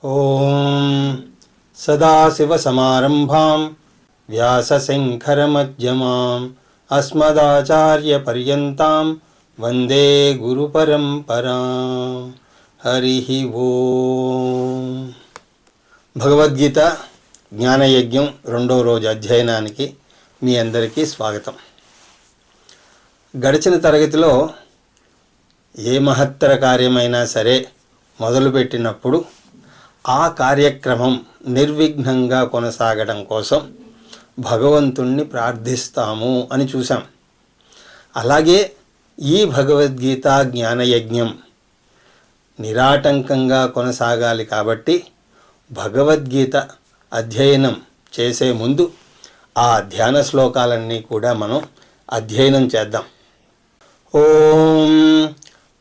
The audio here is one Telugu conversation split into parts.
ఓం సదాశివసమారంభాం వ్యాసశంకరమధ్యమాం అస్మదాచార్యపర్యంతాం వందే గురుపరంపరాం. హరి ఓం. భగవద్గీత జ్ఞానయజ్ఞం 2వ రోజు అధ్యయనానికి మీ అందరికీ స్వాగతం. గడిచిన తరగతిలో ఏ మహత్తర కార్యమైనా సరే మొదలుపెట్టినప్పుడు ఆ కార్యక్రమం నిర్విఘ్నంగా కొనసాగడం కోసం భగవంతుణ్ణి ప్రార్థిస్తాము అని చూసాం. అలాగే ఈ భగవద్గీత జ్ఞానయజ్ఞం నిరాటంకంగా కొనసాగాలి కాబట్టి భగవద్గీత అధ్యయనం చేసే ముందు ఆ ధ్యాన శ్లోకాలన్నీ కూడా మనం అధ్యయనం చేద్దాం. ఓం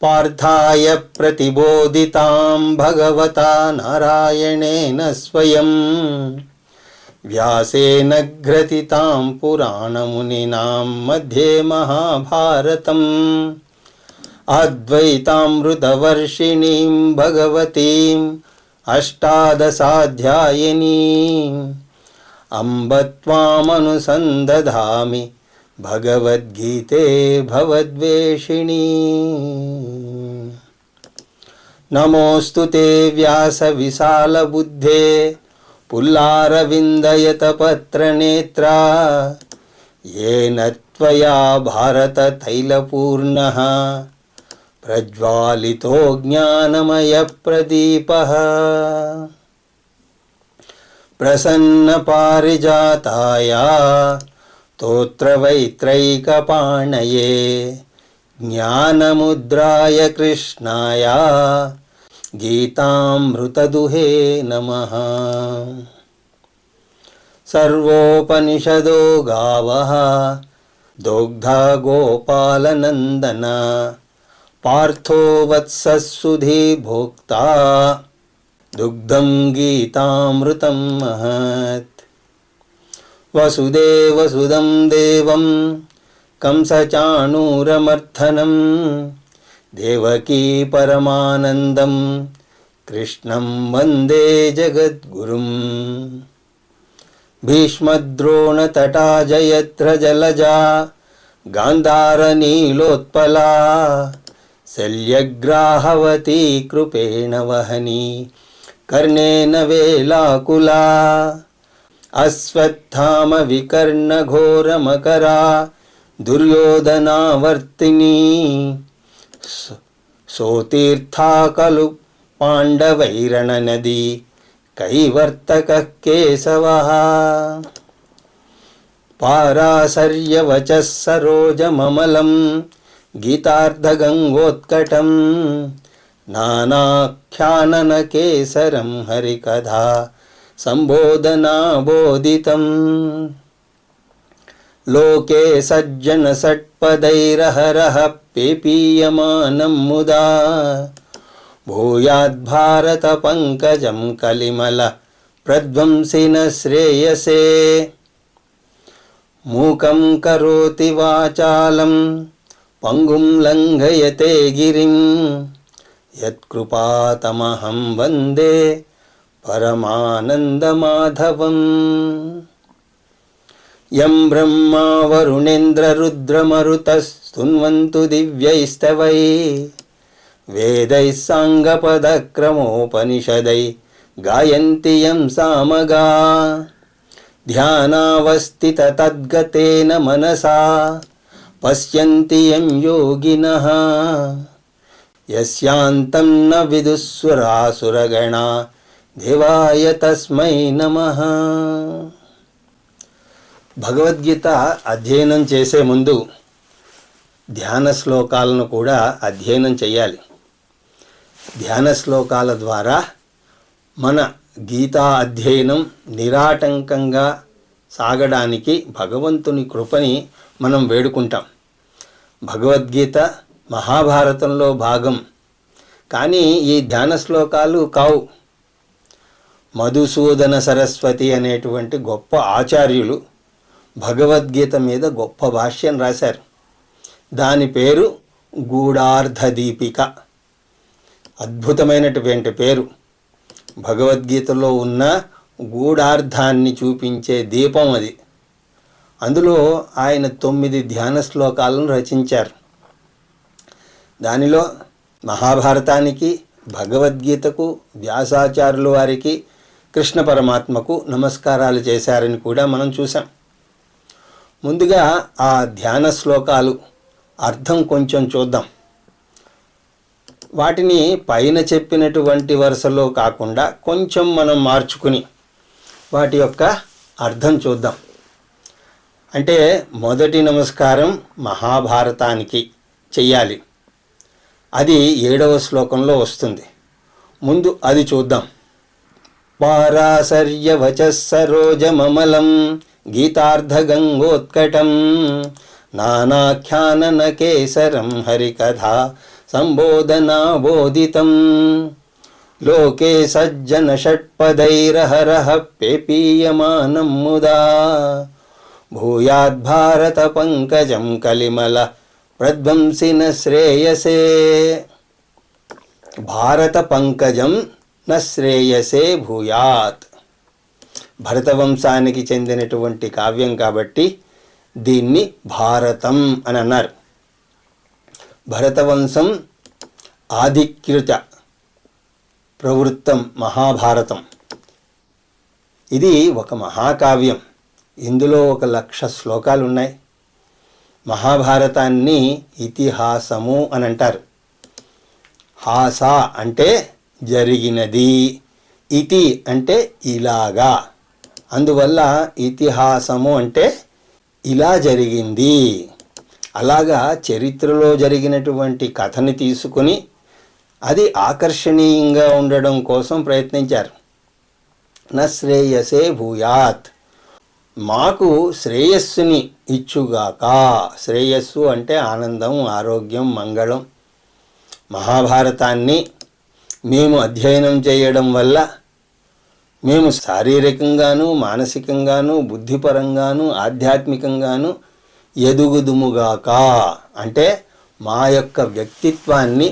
పార్థాయ ప్రతిబోధితాం భగవతా నారాయణేన స్వయం వ్యాసేన గ్రథితాం పురాణమునినాం మధ్యే మహాభారతం అద్వైతామృతవర్షిణీం భగవతీం అష్టాదశాధ్యాయినీం అంబ త్వామనుసందధామి భగవద్గీతే భవద్వేషిణీ. నమోऽस्तु తే వ్యాస విశాలబుద్ధే పుల్లారవిందయతపత్రనేత్రా యేన త్వయా భారతతైలపూర్ణః ప్రజ్వాలితో జ్ఞానమయప్రదీపః. ప్రసన్నపారిజాతాయ స్తోత్రవైత్రైకపాణయే జ్ఞానముద్రాయ కృష్ణాయ గీతామృతదుహే నమః. సర్వోపనిషదో గావః దోగ్ధా గోపాలనందన పార్థో వత్సస్సుధీ భోక్తా దుగ్ధం గీతామృతం మహత్. వసుదేవసుదం దేవం కంసచాణూరమర్ధనం దేవకీ పరమానందం కృష్ణం వందే జగద్గురుం. భీష్మద్రోణతటా జయత్రజలజా గాంధారనీలోత్పలా శల్యగ్రాహవతీ కృపేణ వహనీ కర్ణేన వేలాకులా అశ్వత్థామ వికర్ణఘోరమకరా దుర్యోధనావర్తిని సోతీర్థా ఖలు పాండవైరణనది కైవర్తక కేశవః. పారాశర్యవచః సరోజమమలం గీతార్ధగంగోత్కటం నానాఖ్యాననకేసరం హరికథా సంబోధనాబోధితం. లోకే సజ్జన షట్పదైరహరః పేపీయమానం ముదా భూయాద్భారత పంకజం కలిమల ప్రధ్వంసిన శ్రేయసే. మూకం కరోతి వాచాలం పంగుం లంఘయతే గిరిం యత్కృపాతమహం వందే పరమానందమాధవం. యం బ్రహ్మా వరుణేంద్ర రుద్రమరుతస్తున్వంతు దివ్యైస్తవై వేదైః సాంగపదక్రమోపనిషదై గాయంతి యం సామగా ధ్యానావస్థిత తద్గతేన మనసా పశ్యంతి యం యోగినః యస్యాంతం న విదుస్సురాసురగణా దేవాయ తస్మై నమః. భగవద్గీత అధ్యయనం చేసే ముందు ధ్యాన శ్లోకాలను కూడా అధ్యయనం చేయాలి. ధ్యాన శ్లోకాల ద్వారా మన గీతా అధ్యయనం నిరాటంకంగా సాగడానికి భగవంతుని కృపని మనం వేడుకుంటాం. భగవద్గీత మహాభారతంలో భాగం, కానీ ఈ ధ్యాన శ్లోకాలు కావు. మధుసూదన సరస్వతి అనేటువంటి గొప్ప ఆచార్యులు భగవద్గీత మీద గొప్ప భాష్యం రాశారు. దాని పేరు గూఢార్థ దీపిక. అద్భుతమైనటువంటి పేరు. భగవద్గీతలో ఉన్న గూఢార్థాన్ని చూపించే దీపం అది. అందులో ఆయన 9 ధ్యాన శ్లోకాలను రచించారు. దానిలో మహాభారతానికి, భగవద్గీతకు, వ్యాసాచార్యుల వారికి, కృష్ణ పరమాత్మకు నమస్కారాలు చేశారని కూడా మనం చూసాం. ముందుగా ఆ ధ్యాన శ్లోకాలు అర్థం కొంచెం చూద్దాం. వాటిని పైన చెప్పినటువంటి వరుసలో కాకుండా కొంచెం మనం మార్చుకుని వాటి యొక్క అర్థం చూద్దాం. అంటే మొదటి నమస్కారం మహాభారతానికి చెయ్యాలి. అది 7వ శ్లోకంలో వస్తుంది. ముందు అది చూద్దాం. పారాశర్యవచః సరోజమమలం గీతార్థగంగోత్కటం నానాఖ్యాననకేసరం హరికథా సంబోధనాబోధితం లోకే సజ్జన షట్పదైరహరః పేపీయమానం ముదా భూయాద్భారత పంకజం కలిమల ప్రధ్వంసిన శ్రేయసే. భారత పంకజం న శ్రేయసే భూయాత్. భరతవంశానికి చెందినటువంటి కావ్యం కాబట్టి దీన్ని భారతం అని అన్నారు. భరతవంశం ఆధికృత ప్రవృత్తం మహాభారతం. ఇది ఒక మహాకావ్యం. ఇందులో 1,00,000 శ్లోకాలు ఉన్నాయి. మహాభారతాన్ని ఇతిహాసము అని అంటారు. హాస అంటే జరిగినది, ఇతి అంటే ఇలాగా. అందువల్ల ఇతిహాసము అంటే ఇలా జరిగింది. అలాగా చరిత్రలో జరిగినటువంటి కథని తీసుకుని అది ఆకర్షణీయంగా ఉండడం కోసం ప్రయత్నించారు. న శ్రేయసే భూయాత్, మాకు శ్రేయస్సుని ఇచ్చుగాక. శ్రేయస్సు అంటే ఆనందం, ఆరోగ్యం, మంగళం. మహాభారతాన్ని మేము అధ్యయనం చేయడం వల్ల మేము శారీరకంగాను, మానసికంగాను, బుద్ధిపరంగాను, ఆధ్యాత్మికంగాను ఎదుగుదుముగాక. అంటే మా యొక్క వ్యక్తిత్వాన్ని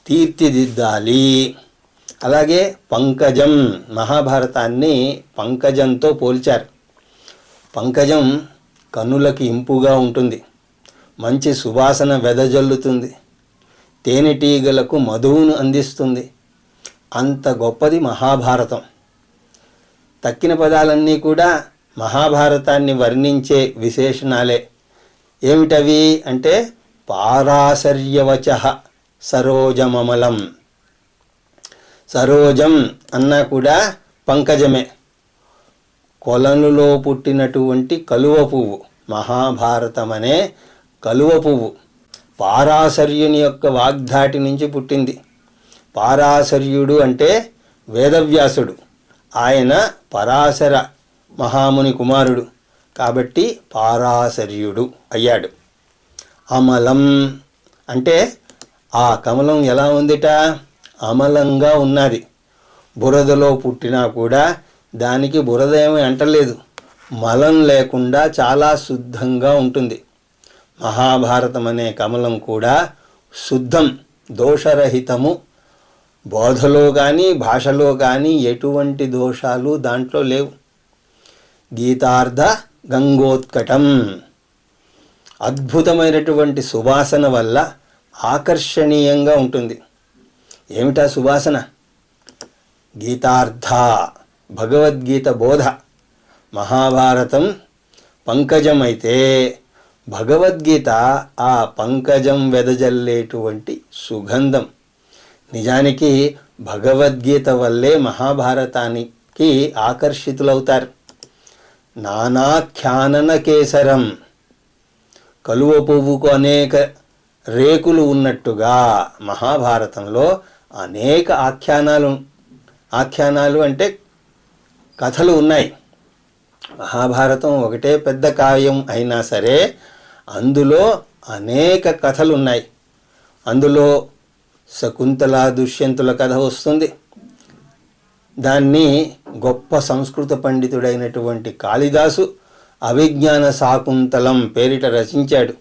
తీర్చిదిద్దాలి. అలాగే పంకజం, మహాభారతాన్ని పంకజంతో పోల్చారు. పంకజం కన్నులకి ఇంపుగా ఉంటుంది, మంచి సువాసన వెదజల్లుతుంది, తేనెటీగలకు మధువును అందిస్తుంది. అంత గొప్పది మహాభారతం. తక్కిన పదాలన్నీ కూడా మహాభారతాన్ని వర్ణించే విశేషణాలే. ఏమిటవి అంటే పారాశర్యవచః సరోజమమలం. సరోజం అన్నా కూడా పంకజమే. కొలనులో పుట్టినటువంటి కలువ పువ్వు. మహాభారతం అనే కలువ పువ్వు పారాశర్యుని యొక్క వాగ్ధాటి నుంచి పుట్టింది. పారాశర్యుడు అంటే వేదవ్యాసుడు. ఆయన పరాశర మహాముని కుమారుడు కాబట్టి పారాశర్యుడు అయ్యాడు. అమలం అంటే ఆ కమలం ఎలా ఉందిట? అమలంగా ఉన్నది. బురదలో పుట్టినా కూడా దానికి బురద ఏమీ అంటలేదు. మలం లేకుండా చాలా శుద్ధంగా ఉంటుంది. మహాభారతం అనే కమలం కూడా శుద్ధం, దోషరహితము. బోధలో కానీ భాషలో కానీ ఎటువంటి దోషాలు దాంట్లో లేవు. గీతార్థ గంగోత్కటం, అద్భుతమైనటువంటి సువాసన వల్ల ఆకర్షణీయంగా ఉంటుంది. ఏమిటా సువాసన? గీతార్థ, భగవద్గీత బోధ. మహాభారతం పంకజం అయితే భగవద్గీత ఆ పంకజం వెదజల్లేటువంటి సుగంధం. నిజానికి భగవద్గీత వల్లే మహాభారతానికి ఆకర్షితులవుతారు. నానాఖ్యానన కేసరం, కలువ పువ్వుకు అనేక రేకులు ఉన్నట్టుగా మహాభారతంలో అనేక ఆఖ్యానాలు అంటే కథలు ఉన్నాయి. మహాభారతం ఒకటే పెద్ద కావ్యం అయినా సరే అందులో అనేక కథలు ఉన్నాయి. అందులో శకుంతల దుష్యంతుల కథ వస్తుంది. దాన్ని గొప్ప సంస్కృత పండితుడైనటువంటి కాళిదాసు అభిజ్ఞాన శాకుంతలం పేరిట రచించాడు.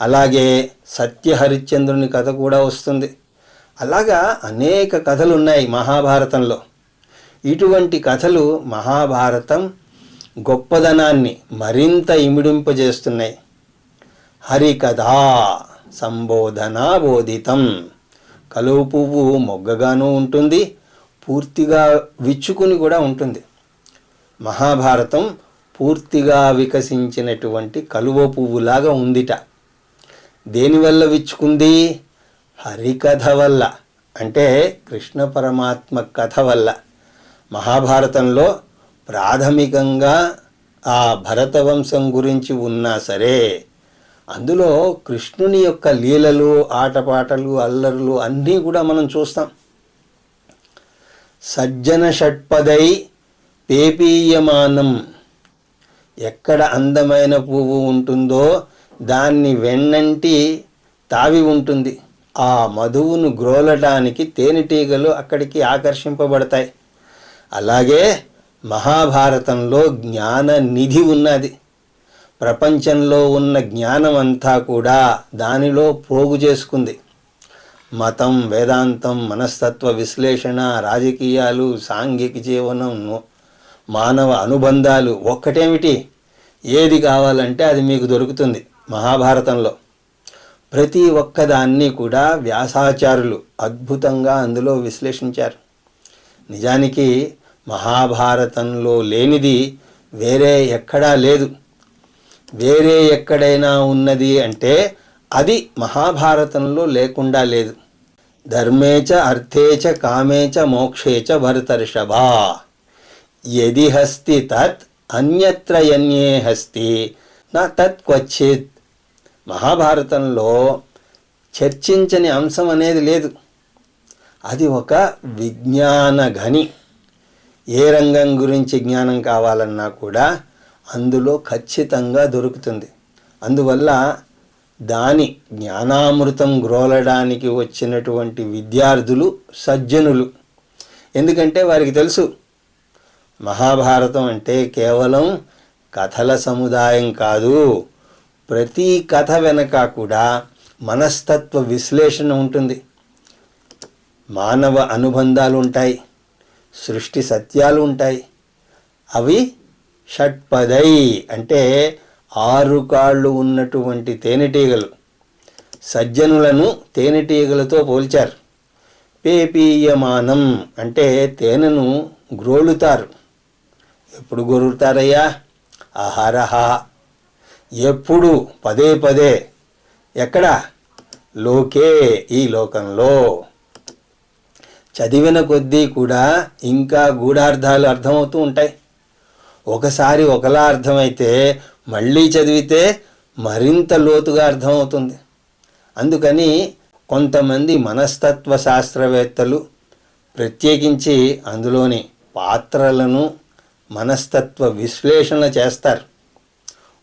అలాగే సత్యహరిశ్చంద్రుని కథ కూడా వస్తుంది. అలాగా అనేక కథలు ఉన్నాయి మహాభారతంలో. ఇటువంటి కథలు మహాభారతం గొప్పదనాన్ని మరింత ఇమిడింపజేస్తున్నాయి. హరికథా సంబోధనా బోధితం. కలువ పువ్వు మొగ్గగాను ఉంటుంది, పూర్తిగా విచ్చుకుని కూడా ఉంటుంది. మహాభారతం పూర్తిగా వికసించినటువంటి కలువ పువ్వులాగా ఉందిట. దేనివల్ల విచ్చుకుంది? హరికథ వల్ల, అంటే కృష్ణ పరమాత్మ కథ వల్ల. మహాభారతంలో ప్రాథమికంగా ఆ భరతవంశం గురించి ఉన్నా సరే, అందులో కృష్ణుని యొక్క లీలలు, ఆటపాటలు, అల్లరులు అన్నీ కూడా మనం చూస్తాం. సజ్జన షట్పదై పేపీయమానం. ఎక్కడ అందమైన పువ్వు ఉంటుందో దాన్ని వెన్నంటి తావి ఉంటుంది. ఆ మధువును గ్రోలడానికి తేనెటీగలు అక్కడికి ఆకర్షింపబడతాయి. అలాగే మహాభారతంలో జ్ఞాన నిధి ఉన్నది. ప్రపంచంలో ఉన్న జ్ఞానం అంతా కూడా దానిలో పోగు చేసుకుంది. మతం, వేదాంతం, మనస్తత్వ విశ్లేషణ, రాజకీయాలు, సాంఘిక జీవనం, మానవ అనుబంధాలు, ఒక్కటేమిటి, ఏది కావాలంటే అది మీకు దొరుకుతుంది మహాభారతంలో. ప్రతి ఒక్కదాన్ని కూడా వ్యాసాచారులు అద్భుతంగా అందులో విశ్లేషించారు. నిజానికి మహాభారతంలో లేనిది వేరే ఎక్కడా లేదు. వేరే ఎక్కడైనా ఉన్నది అంటే అది మహాభారతంలో లేకుండా లేదు. ధర్మేచ అర్థేచ కామేచ మోక్షేచ భరతర్షభా యది హస్తి తత్ అన్యత్ర యన్యే హస్తి నా తత్ క్వచిత్. మహాభారతంలో చర్చించని అంశం అనేది లేదు. అది ఒక విజ్ఞాన ఘని. ఏ రంగం గురించి జ్ఞానం కావాలన్నా కూడా అందులో ఖచ్చితంగా దొరుకుతుంది. అందువల్ల దాని జ్ఞానామృతం గ్రోలడానికి వచ్చినటువంటి విద్యార్థులు సజ్జనులు. ఎందుకంటే వారికి తెలుసు మహాభారతం అంటే కేవలం కథల సముదాయం కాదు. ప్రతి కథ వెనక కూడా మనస్తత్వ విశ్లేషణ ఉంటుంది, మానవ అనుబంధాలు ఉంటాయి, సృష్టి సత్యాలు ఉంటాయి. అవి షట్పదై అంటే 6 కాళ్ళు ఉన్నటువంటి తేనెటీగలు. సజ్జనులను తేనెటీగలతో పోల్చారు. పేపీయమానం అంటే తేనెను గ్రోలుతారు. ఎప్పుడు గొరుతారయ్యా? అహరహ, ఎప్పుడు, పదే పదే. ఎక్కడ? లోకే, ఈ లోకంలో. చదివిన కొద్దీ కూడా ఇంకా గూఢార్థాలు అర్థమవుతూ ఉంటాయి. ఒకసారి ఒకలా అర్థమైతే మళ్ళీ చదివితే మరింత లోతుగా అర్థమవుతుంది. అందుకని కొంతమంది మనస్తత్వ శాస్త్రవేత్తలు ప్రత్యేకించి అందులోని పాత్రలను మనస్తత్వ విశ్లేషణ చేస్తారు.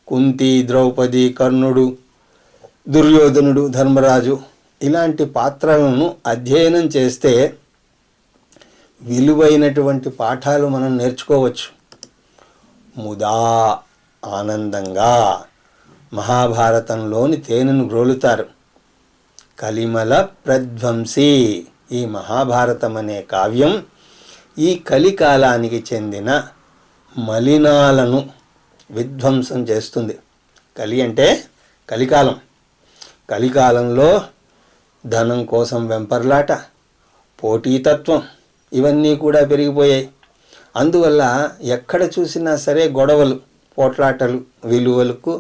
కుంతి, ద్రౌపది, కర్ణుడు, దుర్యోధనుడు, ధర్మరాజు ఇలాంటి పాత్రలను అధ్యయనం చేస్తే విలువైనటువంటి పాఠాలు మనం నేర్చుకోవచ్చు. ముదా, ఆనందంగా మహాభారతంలోని తేనెను గ్రోలుతారు. కలిమల ప్రధ్వంసి. ఈ మహాభారతం అనే కావ్యం ఈ కలికాలానికి చెందిన మలినాలను విధ్వంసం చేస్తుంది. కలి అంటే కలికాలం. కలికాలంలో ధనం కోసం వెంపర్లాట, పోటీతత్వం ఇవన్నీ కూడా పెరిగిపోయాయి. అందువల్ల ఎక్కడ చూసినా సరే గొడవలు, పోట్లాటలు, విలువలకు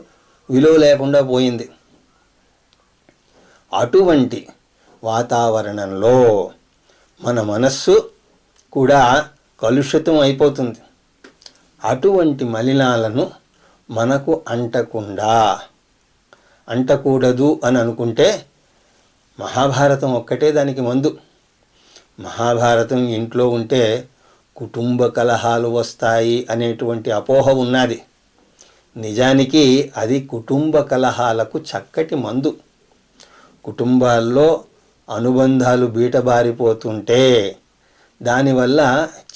విలువ లేకుండా పోయింది. అటువంటి వాతావరణంలో మన మనస్సు కూడా కలుషితం అయిపోతుంది. అటువంటి మలినాలను మనకు అంటకూడదు అని అనుకుంటే మహాభారతం ఒక్కటే దానికి మందు. మహాభారతం ఇంట్లో ఉంటే కుటుంబ కలహాలు వస్తాయి అనేటువంటి అపోహ ఉన్నది. నిజానికి అది కుటుంబ కలహాలకు చక్కటి మందు. కుటుంబాల్లో అనుబంధాలు బీటబారిపోతుంటే దానివల్ల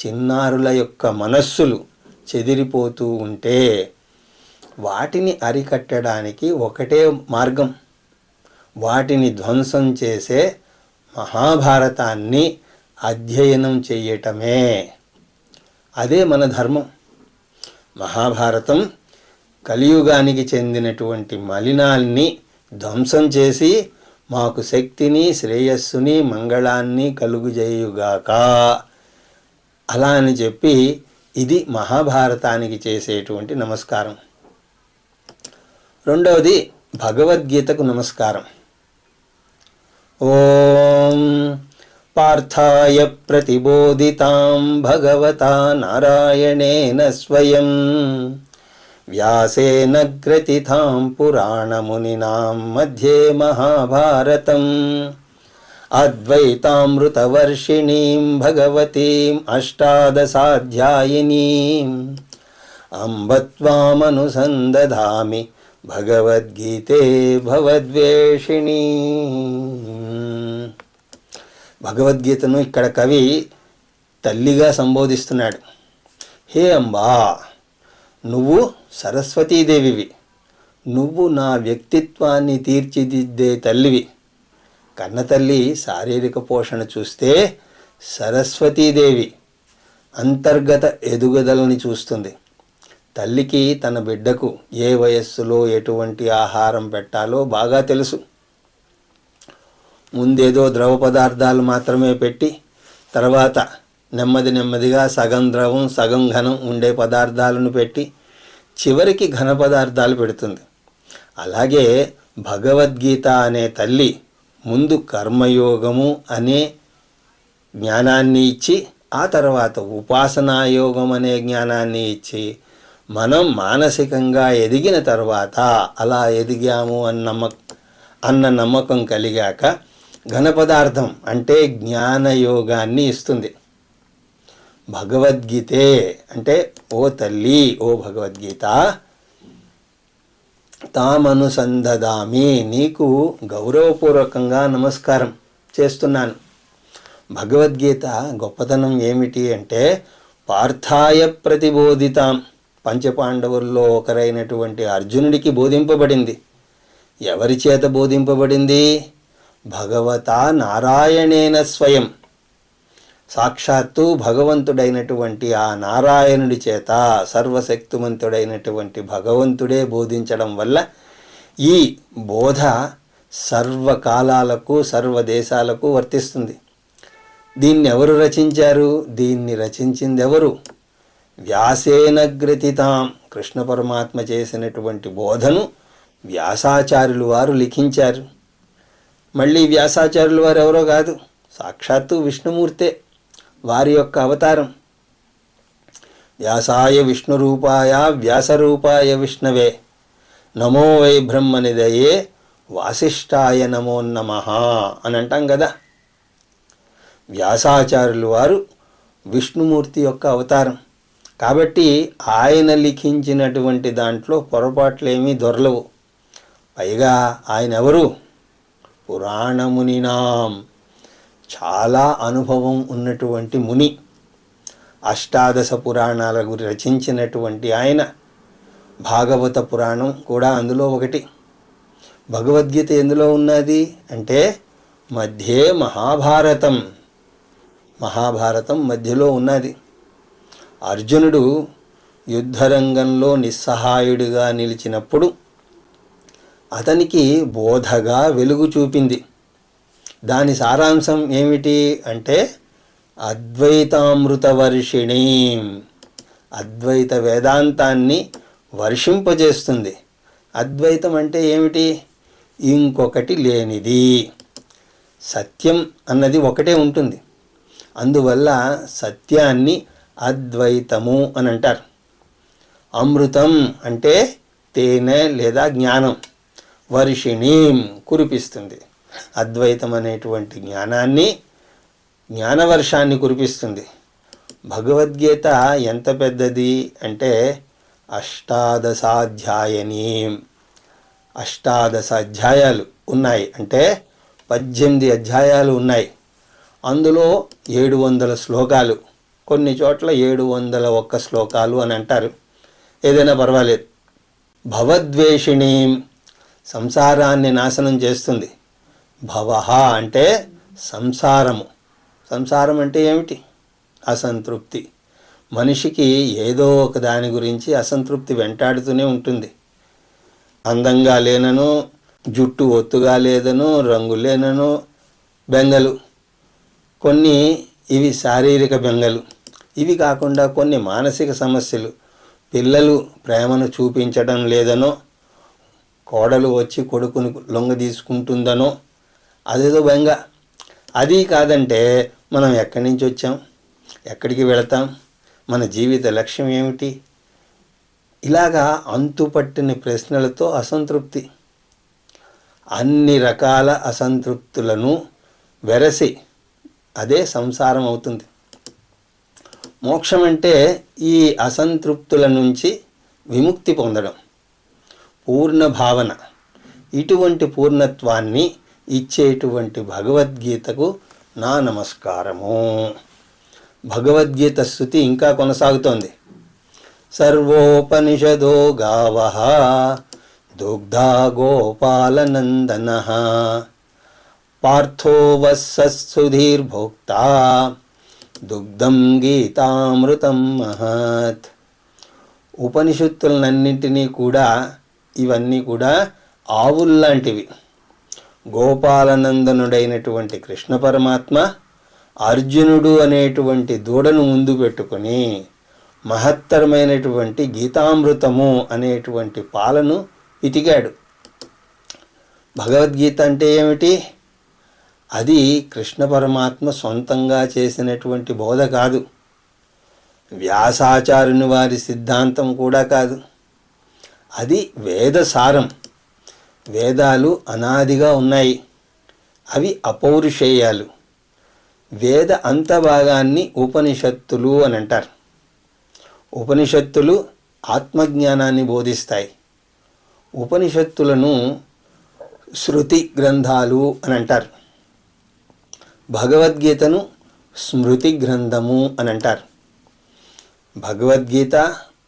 చిన్నారుల యొక్క మనస్సులు చెదిరిపోతూ ఉంటే వాటిని అరికట్టడానికి ఒకటే మార్గం, వాటిని ధ్వంసం చేసే మహాభారతాన్ని అధ్యయనం చేయటమే. అదే మన ధర్మం. మహాభారతం కలియుగానికి చెందినటువంటి మలినాల్ని ధ్వంసం చేసి మాకు శక్తిని, శ్రేయస్సుని, మంగళాన్ని కలుగుజేయుగాక అలా అని చెప్పి ఇది మహాభారతానికి చేసేటువంటి నమస్కారం. రెండవది భగవద్గీతకు నమస్కారం. ఓం పార్థాయ ప్రతిబోధితాం భగవతా నారాయణేన స్వయం వ్యాసేన గ్రథితాం పురాణమునినాం మధ్యే మహాభారతం అద్వైతామృతవర్షిణీం భగవతీం అష్టాదశాధ్యాయినీం అంబ త్వామనుసందధామి భగవద్గీతే భవద్వేషిణీ. భగవద్గీతను ఇక్కడ కవి తల్లిగా సంబోధిస్తున్నాడు. హే అంబా, నువ్వు సరస్వతీదేవివి, నువ్వు నా వ్యక్తిత్వాన్ని తీర్చిదిద్దే తల్లివి. కన్నతల్లి శారీరక పోషణ చూస్తే సరస్వతీదేవి అంతర్గత ఎదుగుదలని చూస్తుంది. తల్లికి తన బిడ్డకు ఏ వయస్సులో ఎటువంటి ఆహారం పెట్టాలో బాగా తెలుసు. ముందేదో ద్రవ పదార్థాలు మాత్రమే పెట్టి తర్వాత నెమ్మదిగా సగం ద్రవం సగం ఘనం ఉండే పదార్థాలను పెట్టి చివరికి ఘన పదార్థాలు పెడుతుంది. అలాగే భగవద్గీత అనే తల్లి ముందు కర్మయోగము అనే జ్ఞానాన్ని ఇచ్చి ఆ తర్వాత ఉపాసనాయోగం అనే జ్ఞానాన్ని ఇచ్చి మనం మానసికంగా ఎదిగిన తర్వాత అలా ఎదిగాము అన్న నమ్మకం కలిగాక ఘన పదార్థం అంటే జ్ఞానయోగాన్ని ఇస్తుంది. భగవద్గీతే అంటే ఓ తల్లి, ఓ భగవద్గీత, తామనుసందధామి, నీకు గౌరవపూర్వకంగా నమస్కారం చేస్తున్నాను. భగవద్గీత గొప్పతనం ఏమిటి అంటే పార్థాయ ప్రతిబోధితాం, పంచపాండవుల్లో ఒకరైనటువంటి అర్జునుడికి బోధింపబడింది. ఎవరి చేత బోధింపబడింది? భగవతా నారాయణేన స్వయం, సాక్షాత్తు భగవంతుడైనటువంటి ఆ నారాయణుడి చేత, సర్వశక్తిమంతుడైనటువంటి భగవంతుడే బోధించడం వల్ల ఈ బోధ సర్వకాలాలకు సర్వదేశాలకు వర్తిస్తుంది. దీన్ని ఎవరు రచించారు? దీన్ని రచించింది ఎవరు? వ్యాసేన గ్రథితాం, కృష్ణ పరమాత్మ చేసినటువంటి బోధను వ్యాసాచార్యులు వారు లిఖించారు. మళ్ళీ వ్యాసాచార్యులు వారు ఎవరో కాదు, సాక్షాత్తు విష్ణుమూర్తే, వారి యొక్క అవతారం. వ్యాసాయ విష్ణురూపాయ వ్యాసరూపాయ విష్ణవే నమో వై బ్రహ్మనిదయే వాసిష్ఠాయ నమో నమః అని అంటాం కదా. వ్యాసాచార్యులు వారు విష్ణుమూర్తి యొక్క అవతారం కాబట్టి ఆయన లిఖించినటువంటి దాంట్లో పొరపాట్లేమీ దొరలవు. పైగా ఆయన ఎవరు? పురాణమునినాం, చాలా అనుభవం ఉన్నటువంటి ముని. అష్టాదశ పురాణాల గురించి రచించినటువంటి ఆయన. భాగవత పురాణం కూడా అందులో ఒకటి. భగవద్గీత ఎందులో ఉన్నది అంటే మధ్యే మహాభారతం, మహాభారతం మధ్యలో ఉన్నది. అర్జునుడు యుద్ధరంగంలో నిస్సహాయుడిగా నిలిచినప్పుడు అతనికి బోధగా వెలుగు చూపింది. దాని సారాంశం ఏమిటి అంటే అద్వైతామృతవర్షిణీ, అద్వైత వేదాంతాన్ని వర్షింపజేస్తుంది. అద్వైతం అంటే ఏమిటి? ఇంకొకటి లేనిది. సత్యం అన్నది ఒకటే ఉంటుంది. అందువల్ల సత్యాన్ని అద్వైతము అని అంటారు. అమృతం అంటే తేనె లేదా జ్ఞానం. వర్షిణీం, కురిపిస్తుంది. అద్వైతం అనేటువంటి జ్ఞానవర్షాన్ని కురిపిస్తుంది. భగవద్గీత ఎంత పెద్దది అంటే అష్టాదశాధ్యాయనీం, 18 అధ్యాయాలు ఉన్నాయి. అంటే 18 అధ్యాయాలు ఉన్నాయి. అందులో 700 శ్లోకాలు, కొన్ని చోట్ల 701 శ్లోకాలు అని అంటారు. ఏదైనా పర్వాలేదు. భవద్వేషిణీం, సంసారాన్ని నాశనం చేస్తుంది. భవః అంటే సంసారము. సంసారం అంటే ఏమిటి? అసంతృప్తి. మనిషికి ఏదో ఒక దాని గురించి అసంతృప్తి వెంటాడుతూనే ఉంటుంది. అందంగా లేనను, జుట్టు ఒత్తుగా లేదను, రంగు లేనను బెంగలు. కొన్ని ఇవి శారీరక బెంగలు. ఇవి కాకుండా కొన్ని మానసిక సమస్యలు. పిల్లలు ప్రేమను చూపించడం లేదనో, కోడలు వచ్చి కొడుకుని లొంగ తీసుకుంటుందనో అదేదో బెంగ. అది కాదంటే మనం ఎక్కడి నుంచి వచ్చాం, ఎక్కడికి వెళతాం, మన జీవిత లక్ష్యం ఏమిటి, ఇలాగా అంతుపట్టిన ప్రశ్నలతో అసంతృప్తి. అన్ని రకాల అసంతృప్తులను వెరసి అదే సంసారం అవుతుంది. మోక్షం అంటే ఈ అసంతృప్తుల నుంచి విముక్తి పొందడం, పూర్ణ భావన. ఇటువంటి పూర్ణత్వాన్ని ఇచ్చేటువంటి భగవద్గీతకు నా నమస్కారము. భగవద్గీత స్తుతి ఇంకా కొనసాగుతోంది. సర్వోపనిషదో గావః దుగ్ధా గోపాలనందనః పార్థో వస్సత్సుధీర్భోక్తా దుగ్ధం గీతామృతం మహత్. ఉపనిషత్తులన్నింటినీ కూడా ఇవన్నీ కూడా ఆవుల్లాంటివి. గోపాలనందనుడైనటువంటి కృష్ణ పరమాత్మ అర్జునుడు అనేటువంటి దూడను ముందు పెట్టుకొని మహత్తరమైనటువంటి గీతామృతము అనేటువంటి పాలను పితికాడు. భగవద్గీత అంటే ఏమిటి? అది కృష్ణ పరమాత్మ సొంతంగా చేసినటువంటి బోధ కాదు, వ్యాసాచార్యుని వారి సిద్ధాంతం కూడా కాదు. అది వేదసారం. వేదాలు అనాదిగా ఉన్నాయి, అవి అపౌరుషేయాలు. వేద అంతభాగాన్ని ఉపనిషత్తులు అని అంటారు. ఉపనిషత్తులు ఆత్మజ్ఞానాన్ని బోధిస్తాయి. ఉపనిషత్తులను శృతి గ్రంథాలు అని అంటారు. భగవద్గీతను స్మృతి గ్రంథము అని అంటారు. భగవద్గీత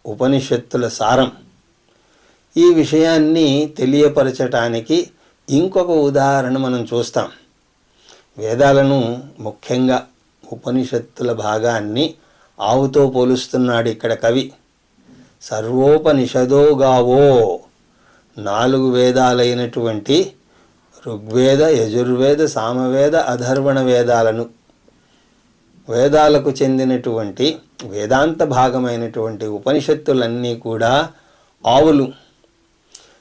ఉపనిషత్తుల సారం. ఈ విషయాన్ని తెలియపరచటానికి ఇంకొక ఉదాహరణ మనం చూస్తాం. వేదాలను, ముఖ్యంగా ఉపనిషత్తుల భాగాన్ని ఆవుతో పోలుస్తున్నాడు ఇక్కడ కవి. సర్వోపనిషదో గావో, 4 వేదాలైనటువంటి ఋగ్వేద, యజుర్వేద, సామవేద, అధర్వణ వేదాలకు చెందినటువంటి వేదాంత భాగమైనటువంటి ఉపనిషత్తులన్నీ కూడా ఆవులు.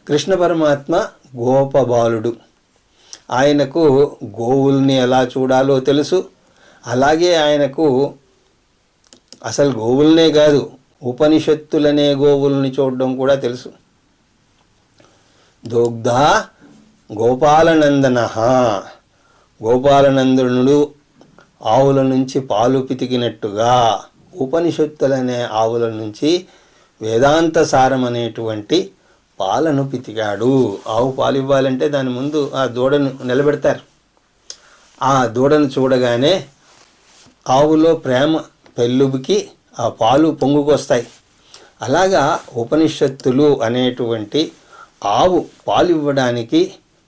కృష్ణ పరమాత్మ గోపబాలుడు. ఆయనకు గోవుల్ని ఎలా చూడాలో తెలుసు. అలాగే ఆయనకు అసలు గోవులనే కాదు, ఉపనిషత్తులనే గోవుల్ని చూడడం కూడా తెలుసు. దోగ్ధ గోపాలనందన. గోపాలనందనుడు ఆవుల నుంచి పాలు పితికినట్టుగా ఉపనిషత్తులనే ఆవుల నుంచి వేదాంత సారం అనేటువంటి పాలను పితికాడు. ఆవు పాలు ఇవ్వాలంటే దాని ముందు ఆ దూడను నిలబెడతారు. ఆ దూడను చూడగానే ఆవులో ప్రేమ పెళ్ళుబికి ఆ పాలు పొంగుకొస్తాయి. అలాగా ఉపనిషత్తులు అనేటువంటి ఆవు పాలు ఇవ్వడానికి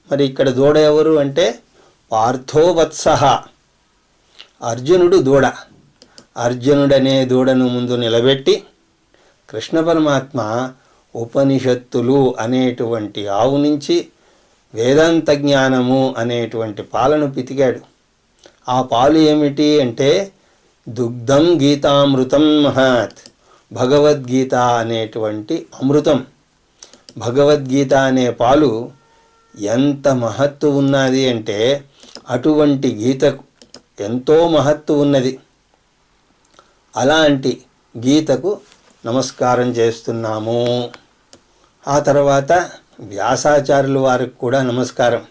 మరి ఇక్కడ దూడ ఎవరు అంటే పార్థోవత్సః, అర్జునుడు దూడ. అర్జునుడనే దూడను ముందు నిలబెట్టి కృష్ణ పరమాత్మ ఉపనిషత్తులు అనేటువంటి ఆవు నుంచి వేదాంత జ్ఞానము అనేటువంటి పాలను పితికాడు. ఆ పాలు ఏమిటి అంటే దుగ్ధం గీతామృతం మహత్. భగవద్గీత అనేటువంటి అమృతం. భగవద్గీత అనే పాలు ఎంత మహత్తు ఉన్నది అంటే అటువంటి గీతకు ఎంతో మహత్తు ఉన్నది. అలాంటి గీతకు నమస్కారం చేస్తున్నాము. ఆ తర్వాత వ్యాసాచార్యుల వారికి కూడా నమస్కారం.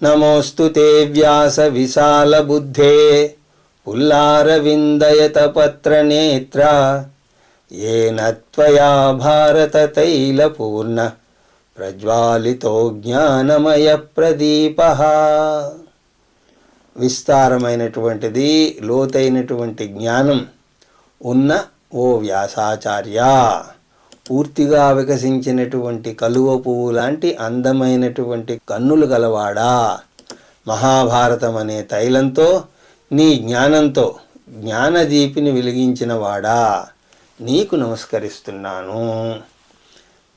నమోస్తుతే వ్యాస విశాల బుద్ధే పుల్లారవిందయత పత్రనేత్ర ఏన త్వయా భారత తైలపూర్ణ ప్రజ్వాలితో జ్ఞానమయ ప్రదీపః. విస్తారమైనటువంటిది, లోతైనటువంటి జ్ఞానం ఉన్న ఓ వ్యాసాచార్య, పూర్తిగా వికసించినటువంటి కలువ పువ్వు లాంటి అందమైనటువంటి కన్నులు గలవాడా, మహాభారతం అనే తైలంతో నీ జ్ఞానంతో జ్ఞానదీపిని వెలిగించిన వాడా నీకు నమస్కరిస్తున్నాను.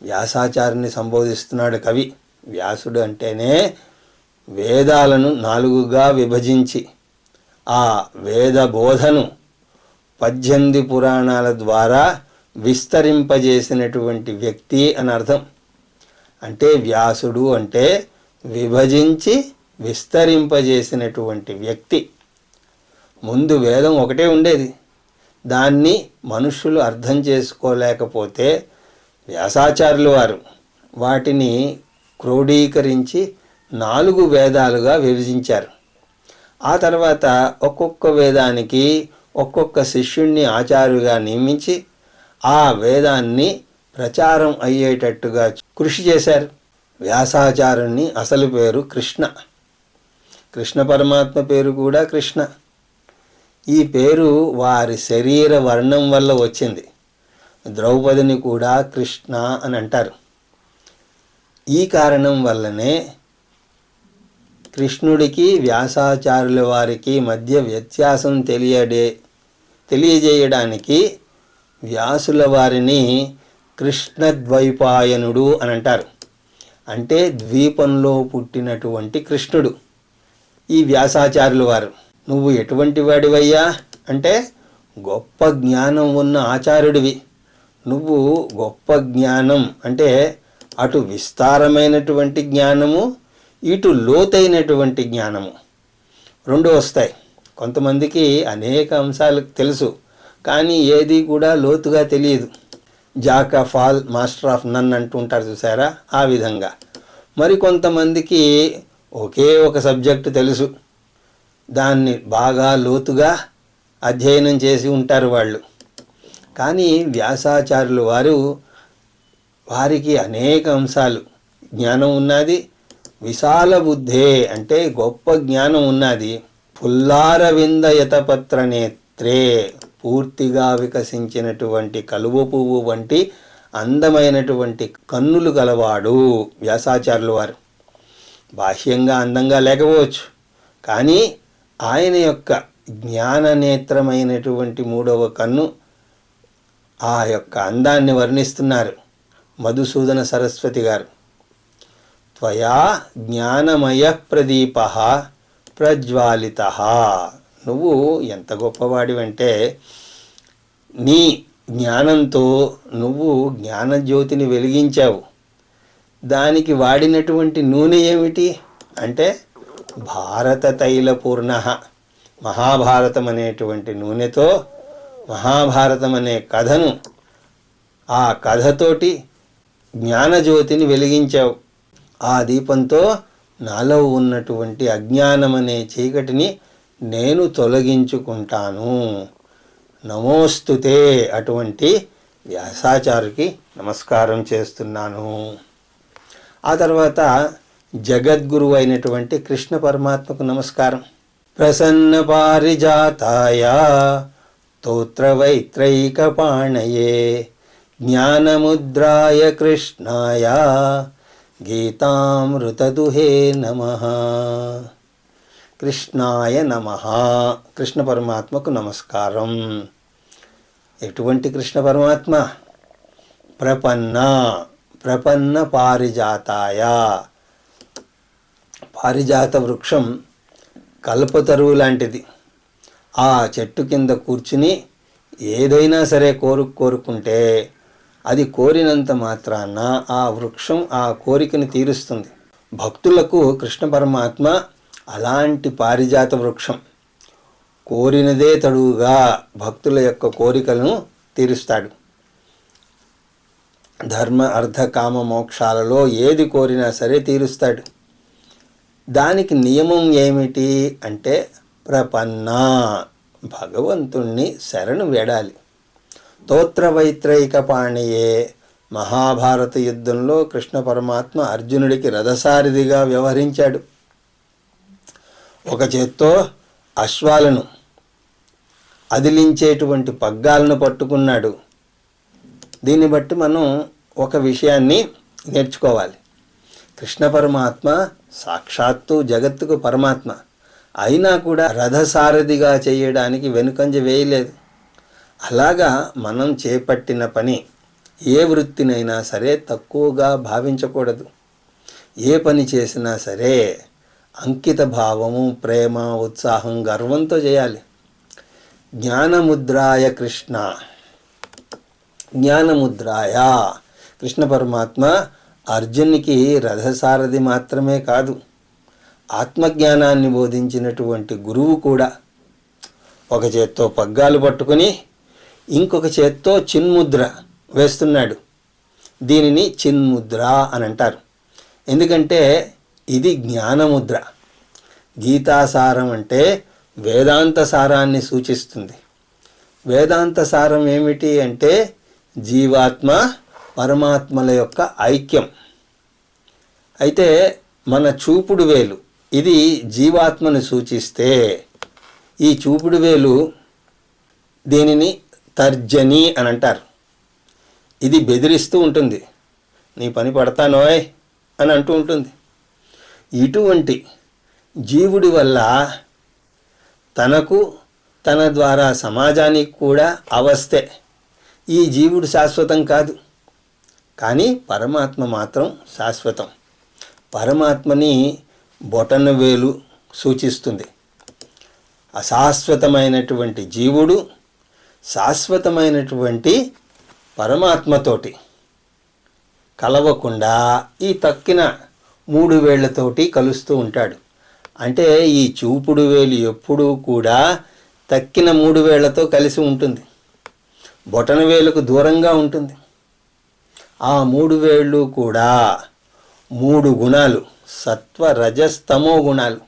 వ్యాసాచార్యుని సంబోధిస్తున్నాడు కవి. వ్యాసుడు అంటేనే వేదాలను 4గా విభజించి ఆ వేద బోధను 18 పురాణాల ద్వారా విస్తరింపజేసినటువంటి వ్యక్తి అని అర్థం. అంటే వ్యాసుడు అంటే విభజించి విస్తరింపజేసినటువంటి వ్యక్తి. ముందు వేదం ఒకటే ఉండేది, దాన్ని మనుష్యులు అర్థం చేసుకోలేకపోతే వ్యాసాచార్యులు వారు వాటిని క్రోడీకరించి 4 వేదాలుగా విభజించారు. ఆ తర్వాత ఒక్కొక్క వేదానికి ఒక్కొక్క శిష్యుణ్ణి ఆచార్యుగా నియమించి ఆ వేదాన్ని ప్రచారం అయ్యేటట్టుగా కృషి చేశారు. వ్యాసాచార్యుని అసలు పేరు కృష్ణ. కృష్ణ పరమాత్మ పేరు కూడా కృష్ణ. ఈ పేరు వారి శరీర వర్ణం వల్ల వచ్చింది. ద్రౌపదిని కూడా కృష్ణ అని అంటారు. ఈ కారణం వల్లనే కృష్ణుడికి వ్యాసాచార్యుల వారికి మధ్య వ్యత్యాసం తెలియజేయడానికి వ్యాసుల వారిని కృష్ణద్వైపాయనుడు అని అంటారు. అంటే ద్వీపంలో పుట్టినటువంటి కృష్ణుడు ఈ వ్యాసాచార్యుల వారు. నువ్వు ఎటువంటి వాడివయ్యా అంటే గొప్ప జ్ఞానం ఉన్న ఆచార్యుడివి. నువ్వు గొప్ప జ్ఞానం అంటే అటు విస్తారమైనటువంటి జ్ఞానము, ఇటు లోతైనటువంటి జ్ఞానము 2 వస్తాయి. కొంతమందికి అనేక అంశాలు తెలుసు, కానీ ఏది కూడా లోతుగా తెలియదు. Jack of all master of none అంటుంటారు చూసారా, ఆ విధంగా. మరి కొంతమందికి ఒకే ఒక సబ్జెక్టు తెలుసు, దాన్ని బాగా లోతుగా అధ్యయనం చేసి ఉంటారు వాళ్ళు. కానీ వ్యాసాచార్యులు వారికి అనేక అంశాలు జ్ఞానం ఉన్నది. విశాల బుద్ధే అంటే గొప్ప జ్ఞానం ఉన్నది. పుల్లారవిందయతపత్ర నేత్రే పూర్తిగా వికసించినటువంటి కలువ పువ్వు వంటి అందమైనటువంటి కన్నులు గలవాడు వ్యాసాచార్యుల వారు. బాహ్యంగా అందంగా లేకపోవచ్చు, కానీ ఆయన యొక్క జ్ఞాననేత్రమైనటువంటి 3వ కన్ను ఆ యొక్క అందాన్ని వర్ణిస్తున్నారు మధుసూదన సరస్వతి గారు. త్వయా జ్ఞానమయ ప్రదీప ప్రజ్వాలిత. నువ్వు ఎంత గొప్పవాడివంటే నీ జ్ఞానంతో నువ్వు జ్ఞానజ్యోతిని వెలిగించావు. దానికి వాడినటువంటి నూనె ఏమిటి అంటే భారత తైలపూర్ణ, మహాభారతం అనేటువంటి నూనెతో మహాభారతం అనే కథను, ఆ కథతోటి జ్ఞానజ్యోతిని వెలిగించావు. ఆ దీపంతో నాలో ఉన్నటువంటి అజ్ఞానం అనే చీకటిని నేను తొలగించుకుంటాను. నమోస్తుతే. అటువంటి వ్యాసాచార్యుకి నమస్కారం చేస్తున్నాను. ఆ తర్వాత జగద్గురువు అయినటువంటి కృష్ణ పరమాత్మకు నమస్కారం. ప్రసన్న పారిజాతాయ స్తోత్రవైత్రైకపాణయే జ్ఞానముద్రాయ కృష్ణాయ గీతామృతదుహే నమః. కృష్ణాయ నమః. కృష్ణ పరమాత్మకు నమస్కారం. ఎటువంటి కృష్ణ పరమాత్మ? ప్రపన్న పారిజాతాయ. పారిజాత వృక్షం కల్పతరువు లాంటిది. ఆ చెట్టు కింద కూర్చుని ఏదైనా సరే కోరుకుంటే అది కోరినంత మాత్రాన ఆ వృక్షం ఆ కోరికని తీరుస్తుంది. భక్తులకు కృష్ణ పరమాత్మ అలాంటి పారిజాత వృక్షం. కోరినదే తడువుగా భక్తుల యొక్క కోరికలను తీరుస్తాడు. ధర్మ అర్థ కామ మోక్షాలలో ఏది కోరినా సరే తీరుస్తాడు. దానికి నియమం ఏమిటి అంటే ప్రపన్న, భగవంతుణ్ణి శరణు వేడాలి. స్తోత్రవైత్రైకపాణియే. మహాభారత యుద్ధంలో కృష్ణ పరమాత్మ అర్జునుడికి రథసారథిగా వ్యవహరించాడు. ఒక చేత్తో అశ్వాలను అదిలించేటువంటి పగ్గాలను పట్టుకున్నాడు. దీన్ని బట్టి మనం ఒక విషయాన్ని నేర్చుకోవాలి. కృష్ణ పరమాత్మ సాక్షాత్తు జగత్తుకు పరమాత్మ. అయినా కూడా రథసారథిగా చేయడానికి వెనుకంజ వేయలేదు. అలాగా మనం చేపట్టిన పని ఏ వృత్తినైనా సరే తక్కువగా భావించకూడదు. ఏ పని చేసినా సరే అంకిత భావము, ప్రేమ, ఉత్సాహం, గర్వంతో చేయాలి. జ్ఞానముద్రాయ కృష్ణ, జ్ఞానముద్రాయ కృష్ణ పరమాత్మ అర్జునికి రథసారథి మాత్రమే కాదు, ఆత్మజ్ఞానాన్ని బోధించినటువంటి గురువు కూడా. ఒక చేత్తో పగ్గాలు పట్టుకుని ఇంకొక చేత్తో చిన్ముద్ర వేస్తున్నాడు. దీనిని చిన్ముద్ర అని అంటారు. ఎందుకంటే ఇది జ్ఞానముద్ర. గీతాసారం అంటే వేదాంత సారాన్ని సూచిస్తుంది. వేదాంత సారం ఏమిటి అంటే జీవాత్మ పరమాత్మల యొక్క ఐక్యం. అయితే మన చూపుడు వేలు ఇది జీవాత్మను సూచిస్తే, ఈ చూపుడు వేలు దీనిని తర్జని అని అంటారు. ఇది బెదిరిస్తూ ఉంటుంది, నీ పని పడతానోయ్ అని అంటూ ఉంటుంది. ఇటువంటి జీవుడి వల్ల తనకు, తన ద్వారా సమాజానికి కూడా అవస్థే. ఈ జీవుడు శాశ్వతం కాదు, కానీ పరమాత్మ మాత్రం శాశ్వతం. పరమాత్మని బొటనవేలు సూచిస్తుంది. అశాశ్వతమైనటువంటి జీవుడు శాశ్వతమైనటువంటి పరమాత్మతోటి కలవకుండా ఈ తక్కిన 3 వేళ్లతోటి కలుస్తూ ఉంటాడు. అంటే ఈ చూపుడు వేలు ఎప్పుడూ కూడా తక్కిన 3 వేళ్లతో కలిసి ఉంటుంది, బొటన వేలుకు దూరంగా ఉంటుంది. ఆ 3 వేళ్ళు కూడా 3 గుణాలు, సత్వ రజస్తమో గుణాలు,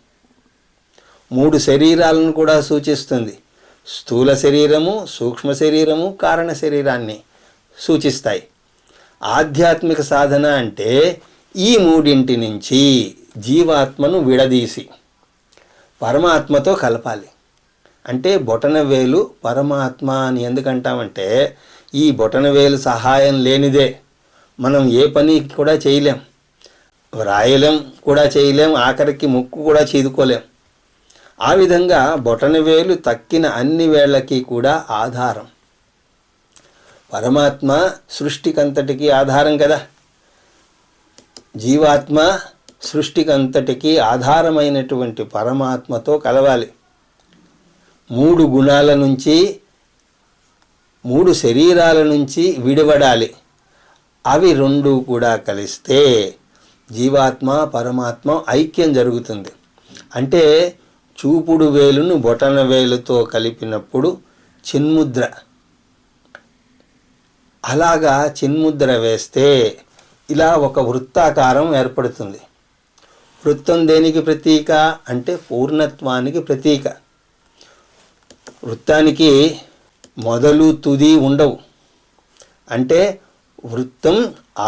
3 శరీరాలను కూడా సూచిస్తుంది. స్థూల శరీరము, సూక్ష్మ శరీరము, కారణ శరీరాన్ని సూచిస్తాయి. ఆధ్యాత్మిక సాధన అంటే ఈ 3 నుంచి జీవాత్మను విడదీసి పరమాత్మతో కలపాలి. అంటే బొటనవేలు పరమాత్మ అని ఎందుకంటామంటే, ఈ బొటనవేలు సహాయం లేనిదే మనం ఏ పని కూడా చేయలేం, వ్రాయలేం కూడా చేయలేం, ఆఖరికి ముక్కు కూడా చీదుకోలేం. ఆ విధంగా బొటనవేలు తక్కిన అన్ని వేళ్ళకి కూడా ఆధారం. పరమాత్మ సృష్టికంతటికి ఆధారం కదా. జీవాత్మ సృష్టికంతటికి ఆధారమైనటువంటి పరమాత్మతో కలవాలి. 3 గుణాల నుంచి, 3 శరీరాల నుంచి విడివడాలి. అవి 2 కూడా కలిస్తే జీవాత్మ పరమాత్మ ఐక్యం జరుగుతుంది. అంటే చూపుడు వేలును బొటన వేలుతో కలిపినప్పుడు చిన్ముద్ర. అలాగా చిన్ముద్ర వేస్తే ఇలా ఒక వృత్తాకారం ఏర్పడుతుంది. వృత్తం దేనికి ప్రతీక అంటే పూర్ణత్వానికి ప్రతీక. వృత్తానికి మొదలు తుది ఉండవు. అంటే వృత్తం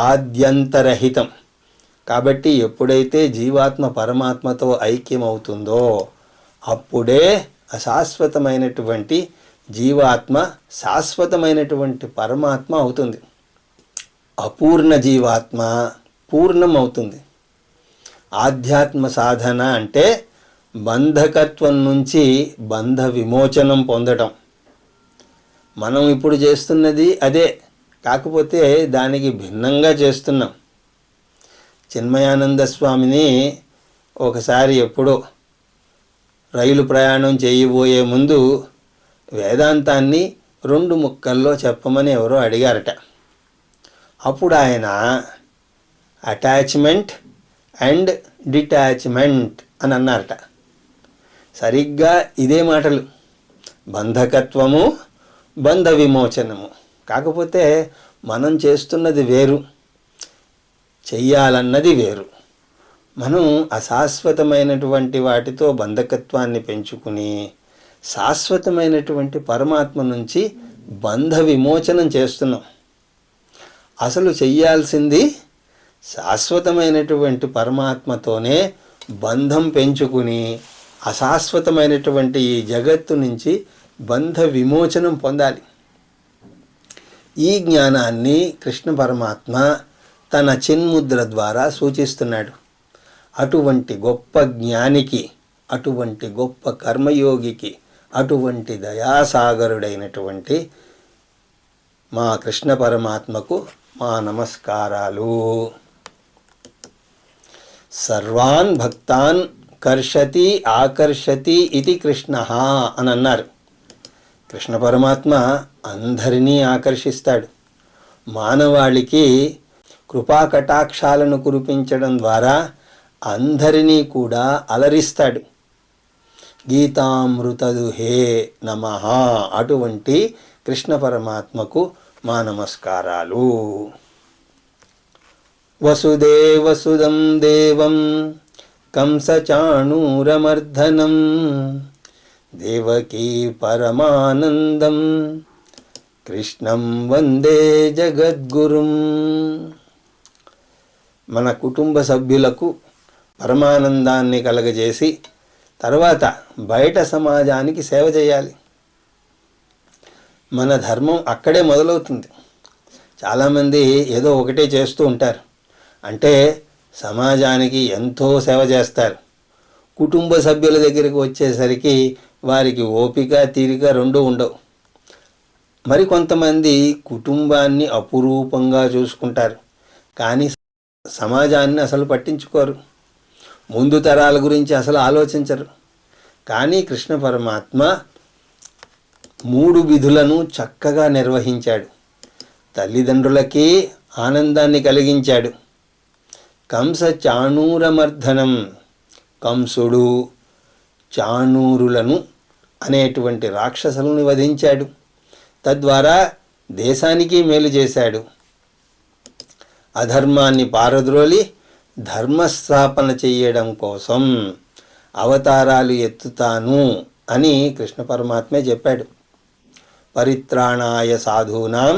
ఆద్యంతరహితం. కాబట్టి ఎప్పుడైతే జీవాత్మ పరమాత్మతో ఐక్యమవుతుందో అప్పుడే అశాశ్వతమైనటువంటి జీవాత్మ శాశ్వతమైనటువంటి పరమాత్మ అవుతుంది. అపూర్ణ జీవాత్మ పూర్ణం అవుతుంది. ఆధ్యాత్మ సాధన అంటే బంధకత్వం నుంచి బంధ విమోచనం పొందడం. మనం ఇప్పుడు చేస్తున్నది అదే, కాకపోతే దానికి భిన్నంగా చేస్తున్నాం. చిన్మయానంద స్వామిని ఒకసారి ఎప్పుడో రైలు ప్రయాణం చేయబోయే ముందు వేదాంతాన్ని 2 ముక్కల్లో చెప్పమని ఎవరో అడిగారట. అప్పుడు ఆయన అటాచ్మెంట్ అండ్ డిటాచ్మెంట్ అని అన్నారట. సరిగ్గా ఇదే మాటలు, బంధకత్వము, బంధ విమోచనము. కాకపోతే మనం చేస్తున్నది వేరు, చెయ్యాలన్నది వేరు. మనం అశాశ్వతమైనటువంటి వాటితో బంధకత్వాన్ని పెంచుకుని శాశ్వతమైనటువంటి పరమాత్మ నుంచి బంధ విమోచనం చేస్తున్నాం. అసలు చెయ్యాల్సింది శాశ్వతమైనటువంటి పరమాత్మతోనే బంధం పెంచుకుని అశాశ్వతమైనటువంటి ఈ జగత్తు నుంచి బంధ విమోచనం పొందాలి. ఈ జ్ఞానాన్ని కృష్ణ పరమాత్మ తన చిన్ముద్ర ద్వారా సూచిస్తున్నాడు. అటువంటి గొప్ప జ్ఞానికి, అటువంటి గొప్ప కర్మయోగికి, అటువంటి దయాసాగరుడైనటువంటి మా కృష్ణ పరమాత్మకు మా నమస్కారాలు. సర్వాన్ భక్తాన్ కర్షతి ఆకర్షతి ఇది కృష్ణ అని అన్నారు. కృష్ణ పరమాత్మ అందరినీ ఆకర్షిస్తాడు. మానవాళికి కృపాకటాక్షాలను కురిపించడం ద్వారా అందరినీ కూడా అలరిస్తాడు. గీతామృతదుహే నమః. అటువంటి కృష్ణ పరమాత్మకు మా నమస్కారాలు. వసుదేవసుదం దేవం కంసచాణూరమర్దనం దేవకీ పరమానందం కృష్ణం వందే జగద్గురుం. మన కుటుంబ సభ్యులకు పరమానందాన్ని కలగజేసి తర్వాత బయట సమాజానికి సేవ చేయాలి. మన ధర్మం అక్కడే మొదలవుతుంది. చాలామంది ఏదో ఒకటే చేస్తూ ఉంటారు. అంటే సమాజానికి ఎంతో సేవ చేస్తారు. కుటుంబ సభ్యుల దగ్గరికి వచ్చేసరికి వారికి ఓపిక తీరిక రెండూ ఉండవు. మరి కొంతమంది కుటుంబాన్ని అపురూపంగా చూసుకుంటారు, కానీ సమాజాన్ని అసలు పట్టించుకోరు. ముందు తరాల గురించి అసలు ఆలోచించరు. కానీ కృష్ణ పరమాత్మ 3 విధులను చక్కగా నిర్వహించాడు. తల్లిదండ్రులకి ఆనందాన్ని కలిగించాడు. కంస చాణూరమర్దనం. కంసుడు చాణూరులను అనేటువంటి రాక్షసులను వధించాడు. తద్వారా దేశానికి మేలు చేశాడు. అధర్మాన్ని పారద్రోలి ధర్మస్థాపన చెయ్యడం కోసం అవతారాలు ఎత్తుతాను అని కృష్ణ పరమాత్మే చెప్పాడు. పరిత్రాణాయ సాధూనాం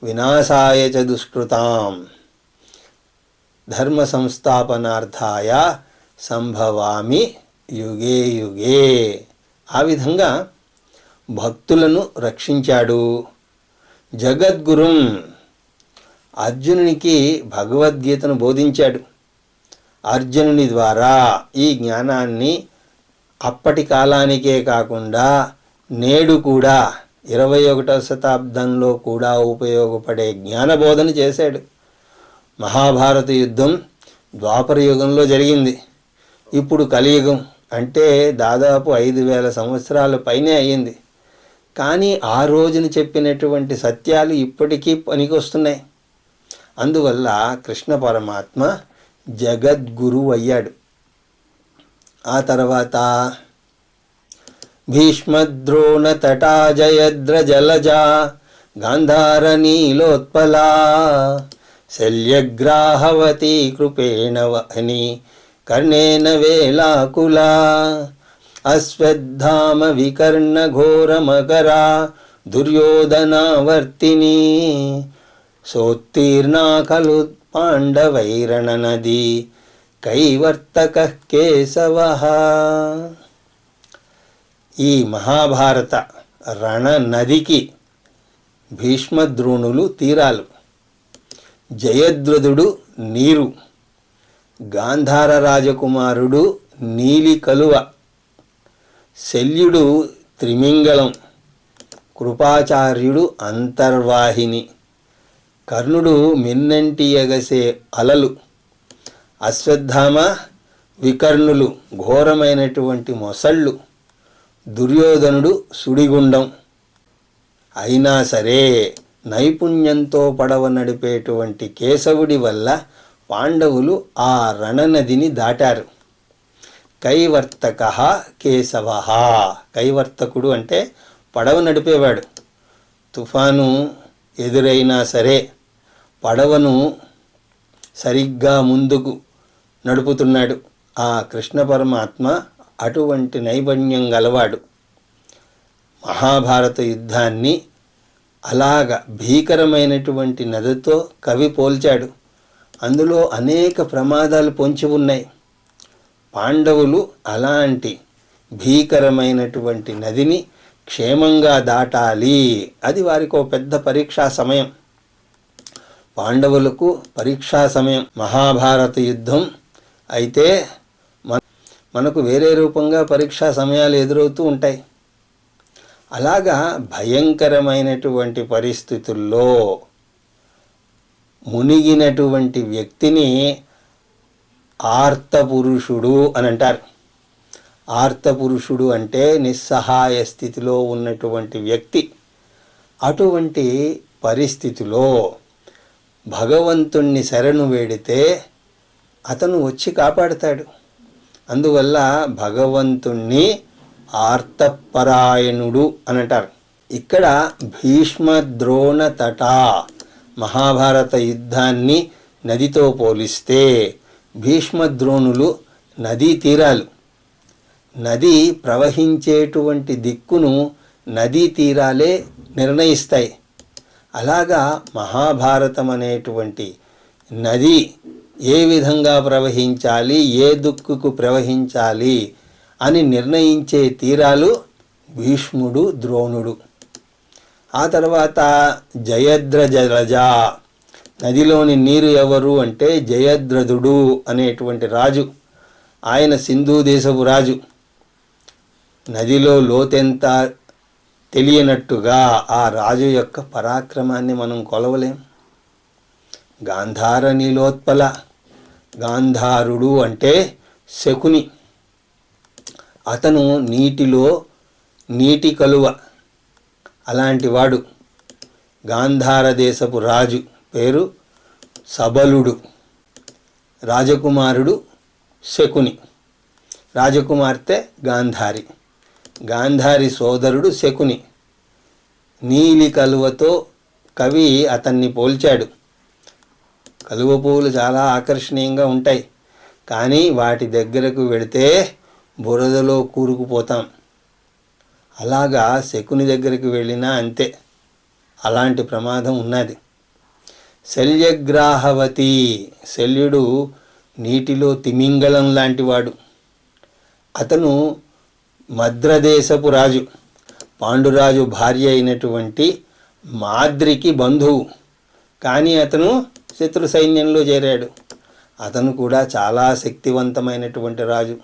వినాశాయ చ దుష్కృతాం ధర్మ సంస్థాపనార్థాయ సంభవామి యుగే యుగే. ఆ విధంగా భక్తులను రక్షించాడు. జగద్గురుం. అర్జునునికి భగవద్గీతను బోధించాడు. అర్జునుని ద్వారా ఈ జ్ఞానాన్ని అప్పటి కాలానికే కాకుండా నేడు కూడా 21వ శతాబ్దంలో కూడా ఉపయోగపడే జ్ఞానబోధన చేశాడు. మహాభారత యుద్ధం ద్వాపర యుగంలో జరిగింది. ఇప్పుడు కలియుగం అంటే దాదాపు 5000 సంవత్సరాల పైనే అయ్యింది. కానీ ఆ రోజున చెప్పినటువంటి సత్యాలు ఇప్పటికీ పనికొస్తున్నాయి. అందువల్ల కృష్ణ పరమాత్మ జగద్గురువు అయ్యాడు. ఆ తర్వాత భీష్మద్రోణ తటా జయద్ర జలజా గాంధార నీలోత్పలా శల్యగ్రాహవతి కృపేణ వహని కర్ణేన వేలాకులా అశ్వత్థామ వికర్ణ ఘోరమకరా దుర్యోధనావర్తిని సోత్తీర్ణా ఖలు పాండవైరణ నది కైవర్తక కేశవః. ఈ మహాభారత రణ నదికి భీష్మద్రోణులు తీరాలు, జయద్రథుడు నీరు, గాంధార రాజకుమారుడు నీలి కలువ, శల్యుడు త్రిమింగళం, కృపాచార్యుడు అంతర్వాహిని, కర్ణుడు మిన్నంటి ఎగసే అలలు, అశ్వత్థామ వికర్ణులు ఘోరమైనటువంటి మొసళ్ళు, దుర్యోధనుడు సుడిగుండం. అయినా సరే నైపుణ్యంతో పడవ నడిపేటువంటి కేశవుడి వల్ల పాండవులు ఆ రణనదిని దాటారు. కైవర్తక కేశవ. కైవర్తకుడు అంటే పడవ నడిపేవాడు. తుఫాను ఎదురైనా సరే పడవను సరిగ్గా ముందుకు నడుపుతున్నాడు ఆ కృష్ణ పరమాత్మ. అటువంటి నైపుణ్యం గలవాడు. మహాభారత యుద్ధాన్ని అలాగ భీకరమైనటువంటి నదితో కవి పోల్చాడు. అందులో అనేక ప్రమాదాలు పొంచి ఉన్నాయి. పాండవులు అలాంటి భీకరమైనటువంటి నదిని క్షేమంగా దాటాలి. అది వారికి ఒక పెద్ద పరీక్షా సమయం. పాండవులకు పరీక్షా సమయం మహాభారత యుద్ధం. అయితే మనకు వేరే రూపంగా పరీక్షా సమయాలు ఎదురవుతూ ఉంటాయి. అలాగా భయంకరమైనటువంటి పరిస్థితుల్లో మునిగినటువంటి వ్యక్తిని ఆర్తపురుషుడు అని అంటారు. ఆర్తపురుషుడు అంటే నిస్సహాయ స్థితిలో ఉన్నటువంటి వ్యక్తి. అటువంటి పరిస్థితిలో భగవంతుణ్ణి శరణు వేడితే అతను వచ్చి కాపాడుతాడు. అందువల్ల భగవంతుణ్ణి ఆర్తపరాయణుడు అని అంటారు. ఇక్కడ భీష్మ ద్రోణ తట మహాభారత యుద్ధాన్ని నదితో పోలిస్తే భీష్మద్రోణులు నదీ తీరాలు. నది ప్రవహించేటువంటి దిక్కును నదీ తీరాలే నిర్ణయిస్తాయి. అలాగా మహాభారతం అనేటువంటి నది ఏ విధంగా ప్రవహించాలి, ఏ దిక్కుకు ప్రవహించాలి అని నిర్ణయించే తీరాలు భీష్ముడు, ద్రోణుడు. ఆ తర్వాత జయద్రజలజ, నదిలోని నీరు ఎవరు అంటే జయద్రథుడు అనేటువంటి రాజు. ఆయన సింధు దేశపు రాజు. నదిలో లోతెంత తెలియనట్టుగా ఆ రాజు యొక్క పరాక్రమాన్ని మనం కొలవలేం. గాంధార నీలోత్పల, గాంధారుడు అంటే శకుని. అతను నీటిలో నీటి కలువ అలాంటి వాడు. గాంధార దేశపు రాజు పేరు సబలుడు. రాజకుమారుడు శకుని, రాజకుమార్తె గాంధారి. గాంధారి సోదరుడు శకుని. నీలి కలువతో కవి అతన్ని పోల్చాడు. కలువ పువ్వులు చాలా ఆకర్షణీయంగా ఉంటాయి, కానీ వాటి దగ్గరకు వెళితే బురదలో కూరుకుపోతాం. అలాగా శకుని దగ్గరికి వెళ్ళినా అంతే, అలాంటి ప్రమాదం ఉన్నది. శల్యగ్రాహవతి, శల్యుడు నీటిలో తిమింగళం లాంటివాడు. అతను మద్రదేశపు రాజు, పాండురాజు భార్య అయినటువంటి మాద్రికి బంధువు. కానీ అతను శత్రు సైన్యంలో చేరాడు. అతను కూడా చాలా శక్తివంతమైనటువంటి రాజు.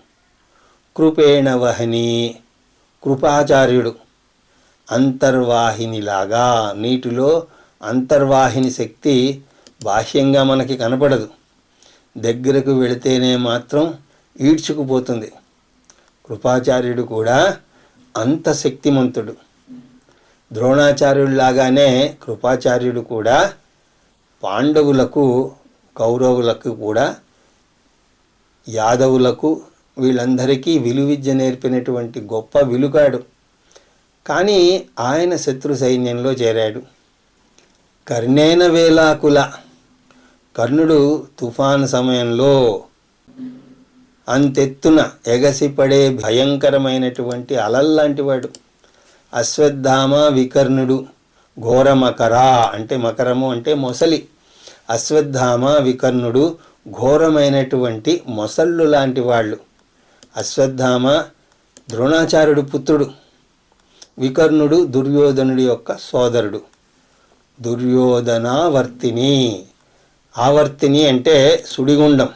కృపేణవహిని, కృపాచార్యుడు. అంతర్వాహినిలాగా, నీటిలో అంతర్వాహిని శక్తి బాహ్యంగా మనకి కనపడదు, దగ్గరకు వెళితేనే మాత్రం ఈడ్చుకుపోతుంది. కృపాచార్యుడు కూడా అంత శక్తిమంతుడు. ద్రోణాచార్యుడిలాగానే కృపాచార్యుడు కూడా పాండవులకు, కౌరవులకు కూడా, యాదవులకు వీళ్ళందరికీ విలువిద్య నేర్పినటువంటి గొప్ప విలుకాడు. కానీ ఆయన శత్రు సైన్యంలో చేరాడు. కర్ణేన వేలాకుల, కర్ణుడు తుఫాను సమయంలో అంతెత్తున ఎగసిపడే భయంకరమైనటువంటి అలల్లాంటి వాడు. అశ్వత్థామ వికర్ణుడు, ఘోరమకర అంటే మకరము అంటే మొసలి. అశ్వత్థామ వికర్ణుడు ఘోరమైనటువంటి మొసళ్ళు లాంటి వాళ్ళు. అశ్వత్థామ ద్రోణాచార్యుడు పుత్రుడు, వికర్ణుడు దుర్యోధనుడి యొక్క సోదరుడు. దుర్యోధనావర్తిని, ఆవర్తిని అంటే సుడిగుండం.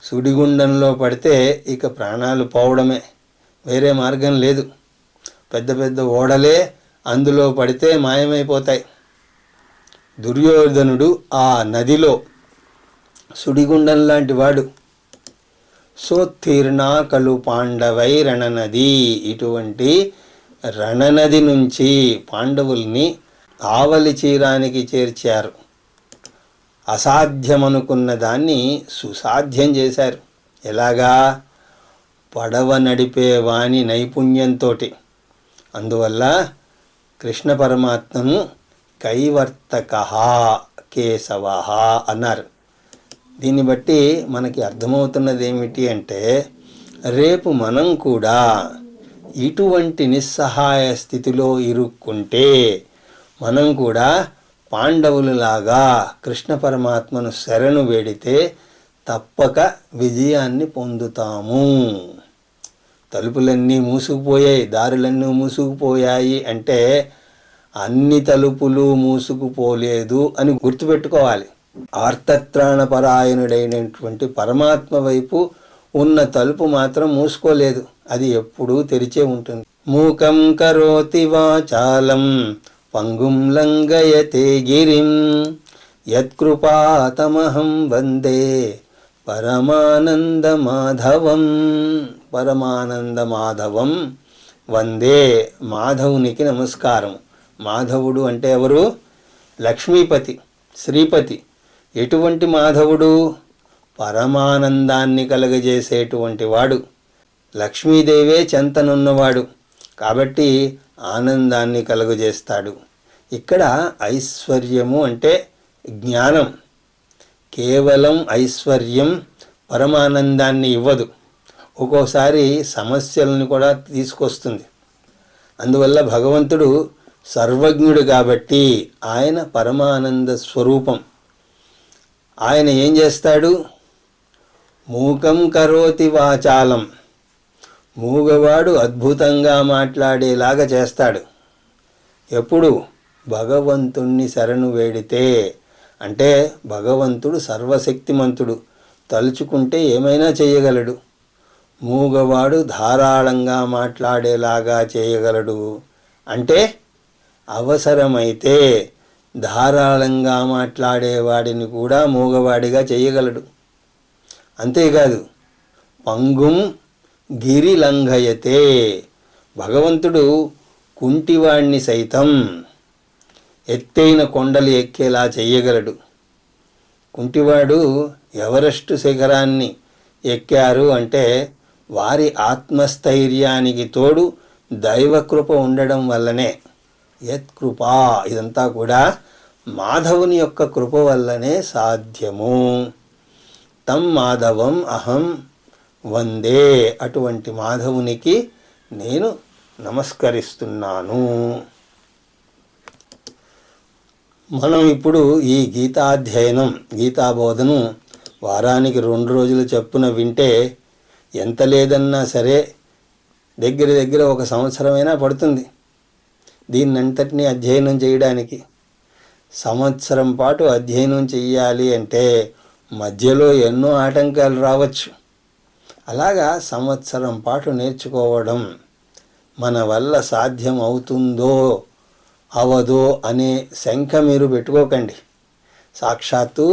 సుడిగుండంలో పడితే ఇక ప్రాణాలు పోవడమే, వేరే మార్గం లేదు. పెద్ద పెద్ద ఓడలే అందులో పడితే మాయమైపోతాయి. దుర్యోధనుడు ఆ నదిలో సుడిగుండం లాంటి వాడు. సోత్తీర్ణా కలు పాండవై రణనది, ఇటువంటి రణనది నుంచి పాండవుల్ని ఆవలి చీరానికి చేర్చారు. అసాధ్యమనుకున్న దాన్ని సుసాధ్యం చేశారు. ఎలాగా? పడవ నడిపే వాని నైపుణ్యంతో. అందువల్ల కృష్ణ పరమాత్మను కైవర్తక కేశవ అన్నారు. దీన్ని బట్టి మనకి అర్థమవుతున్నది ఏమిటి అంటే, రేపు మనం కూడా ఇటువంటి నిస్సహాయ స్థితిలో ఇరుక్కుంటే మనం కూడా పాండవులలాగా కృష్ణ పరమాత్మను శరణు వేడితే తప్పక విజయాన్ని పొందుతాము. తలుపులన్నీ మూసుకుపోయాయి, దారులన్నీ మూసుకుపోయాయి అంటే అన్ని తలుపులు మూసుకుపోలేదు అని గుర్తుపెట్టుకోవాలి. ఆర్తత్రాణపరాయణుడైనటువంటి పరమాత్మ వైపు ఉన్న తలుపు మాత్రం మూసుకోలేదు, అది ఎప్పుడూ తెరిచే ఉంటుంది. మూకం కరోతి వాచాలం పంగుం లంఘయతే గిరిం యత్కృపాతమహం వందే పరమానందమాధవం. పరమానందమాధవం వందే. మాధవునికి నమస్కారం. మాధవుడు అంటే ఎవరు? లక్ష్మీపతి, శ్రీపతి. ఎటువంటి మాధవుడు? పరమానందాన్ని కలగజేసేటువంటి వాడు. లక్ష్మీదేవే చెంతనున్నవాడు కాబట్టి ఆనందాన్ని కలుగజేస్తాడు. ఇక్కడ ఐశ్వర్యము అంటే జ్ఞానం. కేవలం ఐశ్వర్యం పరమానందాన్ని ఇవ్వదు, ఒక్కోసారి సమస్యలను కూడా తీసుకొస్తుంది. అందువల్ల భగవంతుడు సర్వజ్ఞుడు కాబట్టి ఆయన పరమానంద స్వరూపం. ఆయన ఏం చేస్తాడు? మూకం కరోతి వాచాలం. మూగవాడు అద్భుతంగా మాట్లాడేలాగా చేస్తాడు. ఎప్పుడు? భగవంతుణ్ణి శరణు వేడితే. అంటే భగవంతుడు సర్వశక్తిమంతుడు, తలుచుకుంటే ఏమైనా చేయగలడు. మూగవాడు ధారాళంగా మాట్లాడేలాగా చేయగలడు. అంటే అవసరమైతే ధారాళంగా మాట్లాడేవాడిని కూడా మూగవాడిగా చేయగలడు. అంతేకాదు పంగుం గిరి లంఘయతే. భగవంతుడు కుంటివాణ్ణి సైతం ఎత్తైన కొండలు ఎక్కేలా చెయ్యగలడు. కుంటివాడు ఎవరెస్టు శిఖరాన్ని ఎక్కారు అంటే వారి ఆత్మస్థైర్యానికి తోడు దైవకృప ఉండడం వల్లనే. యత్కృపా, ఇదంతా కూడా మాధవుని యొక్క కృప వల్లనే సాధ్యము. తం మాధవం అహం వందే. అటువంటి మాధవునికి నేను నమస్కరిస్తున్నాను. మనం ఇప్పుడు ఈ గీతాధ్యయనం, గీతాబోధను వారానికి 2 రోజులు చొప్పున వింటే ఎంత లేదన్నా సరే దగ్గర 1 సంవత్సరమైనా పడుతుంది దీన్నంతటినీ అధ్యయనం చేయడానికి. సంవత్సరం పాటు అధ్యయనం చెయ్యాలి అంటే మధ్యలో ఎన్నో ఆటంకాలు రావచ్చు. అలాగా సంవత్సరం పాటు నేర్చుకోవడం మన వల్ల సాధ్యం అవుతుందో అవదో అనే శంక మీరు పెట్టుకోకండి. సాక్షాత్తు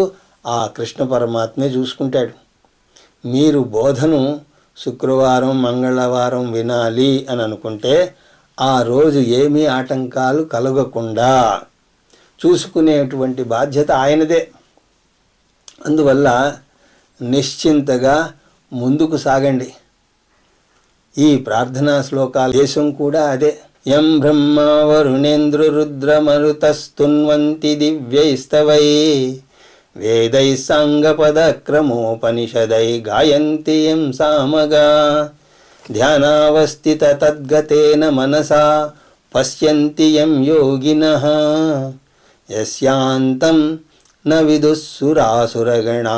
ఆ కృష్ణ పరమాత్మే చూసుకుంటాడు. మీరు బోధను శుక్రవారం మంగళవారం వినాలి అని అనుకుంటే ఆ రోజు ఏమీ ఆటంకాలు కలగకుండా చూసుకునేటువంటి బాధ్యత ఆయనదే. అందువల్ల నిశ్చింతగా ముందుకు సాగండి. ఈ ప్రార్థనా శ్లోకాల దేశం కూడా అదే. యం బ్రహ్మ వరుణేంద్ర రుద్ర మరుతస్తున్వంతి దివ్యైస్తవై వేదై సాంగపదక్రమోపనిషదై గాయంతి యం సామగా ధ్యానావస్థిత తద్గతేన మనసా పశ్యంతి యం యోగినః యస్యాంతం న విదుస్సురాసురగణా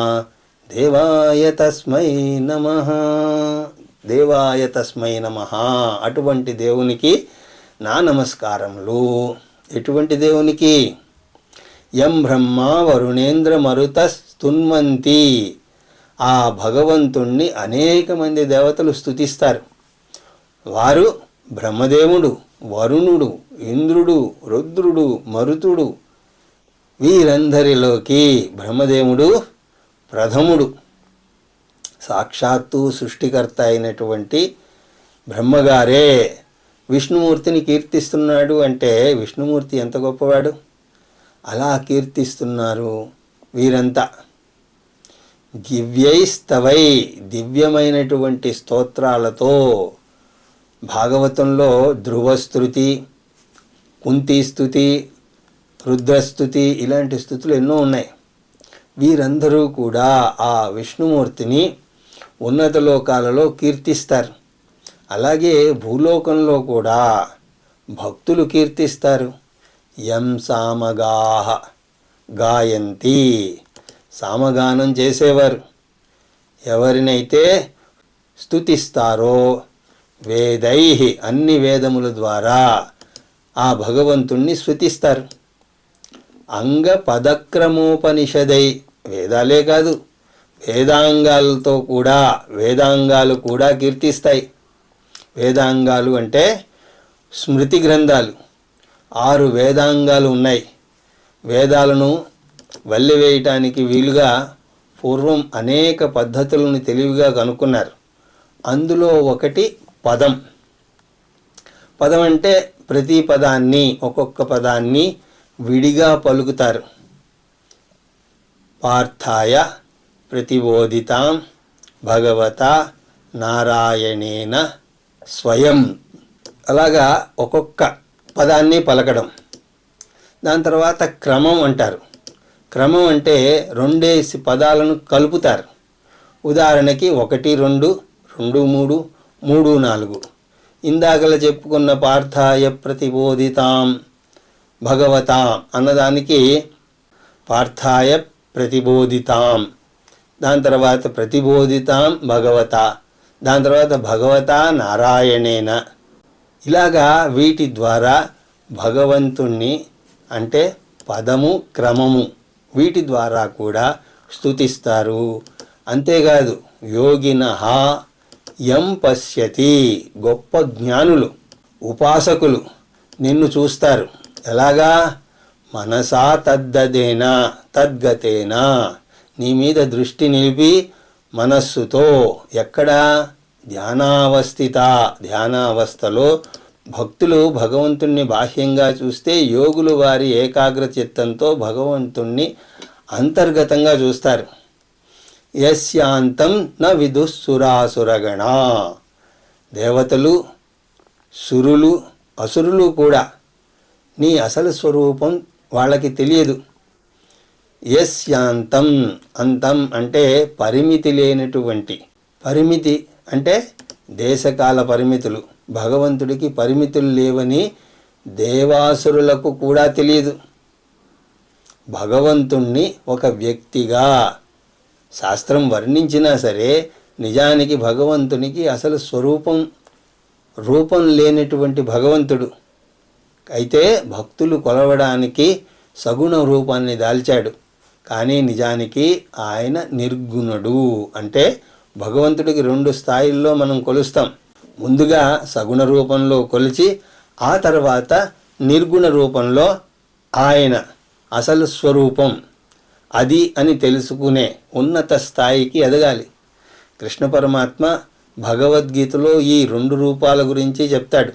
దేవాయ తస్మై నమః. దేవాయ తస్మై నమః. అటువంటి దేవునికి నా నమస్కారములు. ఎటువంటి దేవునికి? యం బ్రహ్మ వరుణేంద్ర మరుత స్తున్వంతి. ఆ భగవంతుణ్ణి అనేక మంది దేవతలు స్తుతిస్తారు. వారు బ్రహ్మదేవుడు, వరుణుడు, ఇంద్రుడు, రుద్రుడు, మరుతుడు. వీరందరిలోకి బ్రహ్మదేవుడు ప్రథముడు. సాక్షాత్తు సృష్టికర్త అయినటువంటి బ్రహ్మగారే విష్ణుమూర్తిని కీర్తిస్తున్నాడు అంటే విష్ణుమూర్తి ఎంత గొప్పవాడు. అలా కీర్తిస్తున్నారు వీరంతా. దివ్యైస్తవై, దివ్యమైనటువంటి స్తోత్రాలతో. భాగవతంలో ధ్రువస్తుతి, కుంతీస్తుతి, రుద్రస్తుతి ఇలాంటి స్థుతులు ఎన్నో ఉన్నాయి. వీరందరూ కూడా ఆ విష్ణుమూర్తిని ఉన్నత లోకాలలో కీర్తిస్తారు. అలాగే భూలోకంలో కూడా భక్తులు కీర్తిస్తారు. యం సామగాహ గాయంతి. సామగానం చేసేవారు ఎవరినైతే స్తుతిస్తారో వేదై, అన్ని వేదముల ద్వారా ఆ భగవంతుణ్ణి స్తుతిస్తారు. అంగ పదక్రమోపనిషదై, వేదాలే కాదు వేదాంగాలు కూడా కీర్తిస్తాయి. వేదాంగాలు అంటే స్మృతి గ్రంథాలు. 6 వేదాంగాలు ఉన్నాయి. వేదాలను వల్లివేయటానికి వీలుగా పూర్వం అనేక పద్ధతులను తెలివిగా కనుక్కున్నారు. అందులో ఒకటి పదం. పదం అంటే ప్రతి పదాన్ని, ఒక్కొక్క పదాన్ని విడిగా పలుకుతారు. పార్థాయ ప్రతిబోధితాం భగవతా నారాయణేన స్వయం. అలాగా ఒక్కొక్క పదాన్ని పలకడం. దాని తర్వాత క్రమం అంటారు. క్రమం అంటే 2 పదాలను కలుపుతారు. ఉదాహరణకి 1 2, 2 3, 3 4. ఇందాకలా చెప్పుకున్న పార్థాయ ప్రతిబోధితాం భగవతా అన్నదానికి పార్థాయ ప్రతిబోధితాం, దాని తర్వాత ప్రతిబోధితాం భగవతా, దాని తర్వాత భగవతా నారాయణేన. ఇలాగా వీటి ద్వారా భగవంతుణ్ణి అంటే పదము క్రమము వీటి ద్వారా కూడా స్తుతిస్తారు. అంతేకాదు యోగినః యం పశ్యతి, గొప్ప జ్ఞానులు ఉపాసకులు నిన్ను చూస్తారు. ఎలాగా? మనసా తద్గతేనా, నీ మీద దృష్టి నిలిపి మనస్సుతో. ఎక్కడా? ధ్యానావస్థలో భక్తులు భగవంతుణ్ణి బాహ్యంగా చూస్తే, యోగులు వారి ఏకాగ్ర చిత్తంతో భగవంతుణ్ణి అంతర్గతంగా చూస్తారు. యస్యాంతం న విదుఃసురాసురగణా, దేవతలు, సురులు, అసురులు కూడా నీ అసలు స్వరూపం వాళ్ళకి తెలియదు. యస్యాంతం, అంతం అంటే పరిమితి లేనటువంటి. పరిమితి అంటే దేశకాల పరిమితులు. భగవంతుడికి పరిమితులు లేవని దేవాసురులకు కూడా తెలియదు. భగవంతుణ్ణి ఒక వ్యక్తిగా శాస్త్రం వర్ణించినా సరే, నిజానికి భగవంతునికి అసలు రూపం లేనటువంటి భగవంతుడు. అయితే భక్తులు కొలవడానికి సగుణ రూపాన్ని దాల్చాడు. కానీ నిజానికి ఆయన నిర్గుణుడు. అంటే భగవంతుడికి 2 స్థాయిల్లో మనం కొలుస్తాం. ముందుగా సగుణ రూపంలో కొలిచి, ఆ తర్వాత నిర్గుణ రూపంలో ఆయన అసలు స్వరూపం అది అని తెలుసుకునే ఉన్నత స్థాయికి ఎదగాలి. కృష్ణ పరమాత్మ భగవద్గీతలో ఈ 2 రూపాల గురించి చెప్తాడు.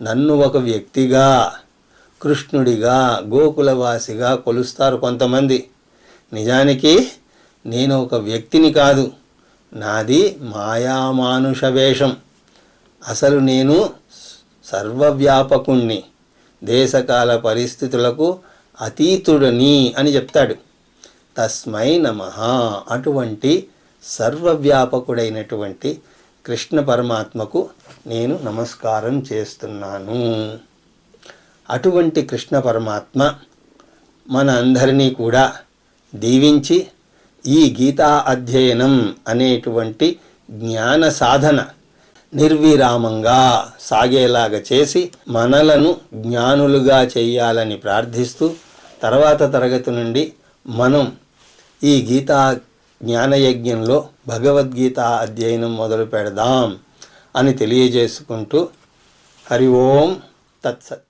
నన్ను ఒక వ్యక్తిగా, కృష్ణుడిగా, గోకులవాసిగా కొలుస్తారు కొంతమంది. నిజానికి నేను ఒక వ్యక్తిని కాదు, నాది మాయామానుష వేషం. అసలు నేను సర్వవ్యాపకుణ్ణి, దేశకాల పరిస్థితులకు అతీతుడని అని చెప్తాడు. తస్మై నమః. అటువంటి సర్వవ్యాపకుడైనటువంటి కృష్ణ పరమాత్మకు నేను నమస్కారం చేస్తున్నాను. అటువంటి కృష్ణ పరమాత్మ మన అందరినీ కూడా దీవించి ఈ గీతా అధ్యయనం అనేటువంటి జ్ఞాన సాధన నిర్విరామంగా సాగేలాగా చేసి మనలను జ్ఞానులుగా చేయాలని ప్రార్థిస్తూ, తర్వాత తరగతి నుండి మనం ఈ గీతా జ్ఞానయజ్ఞంలో భగవద్గీత అధ్యయనం మొదలు పెడదాం అని తెలియజేసుకుంటూ, హరి ఓం తత్సత్.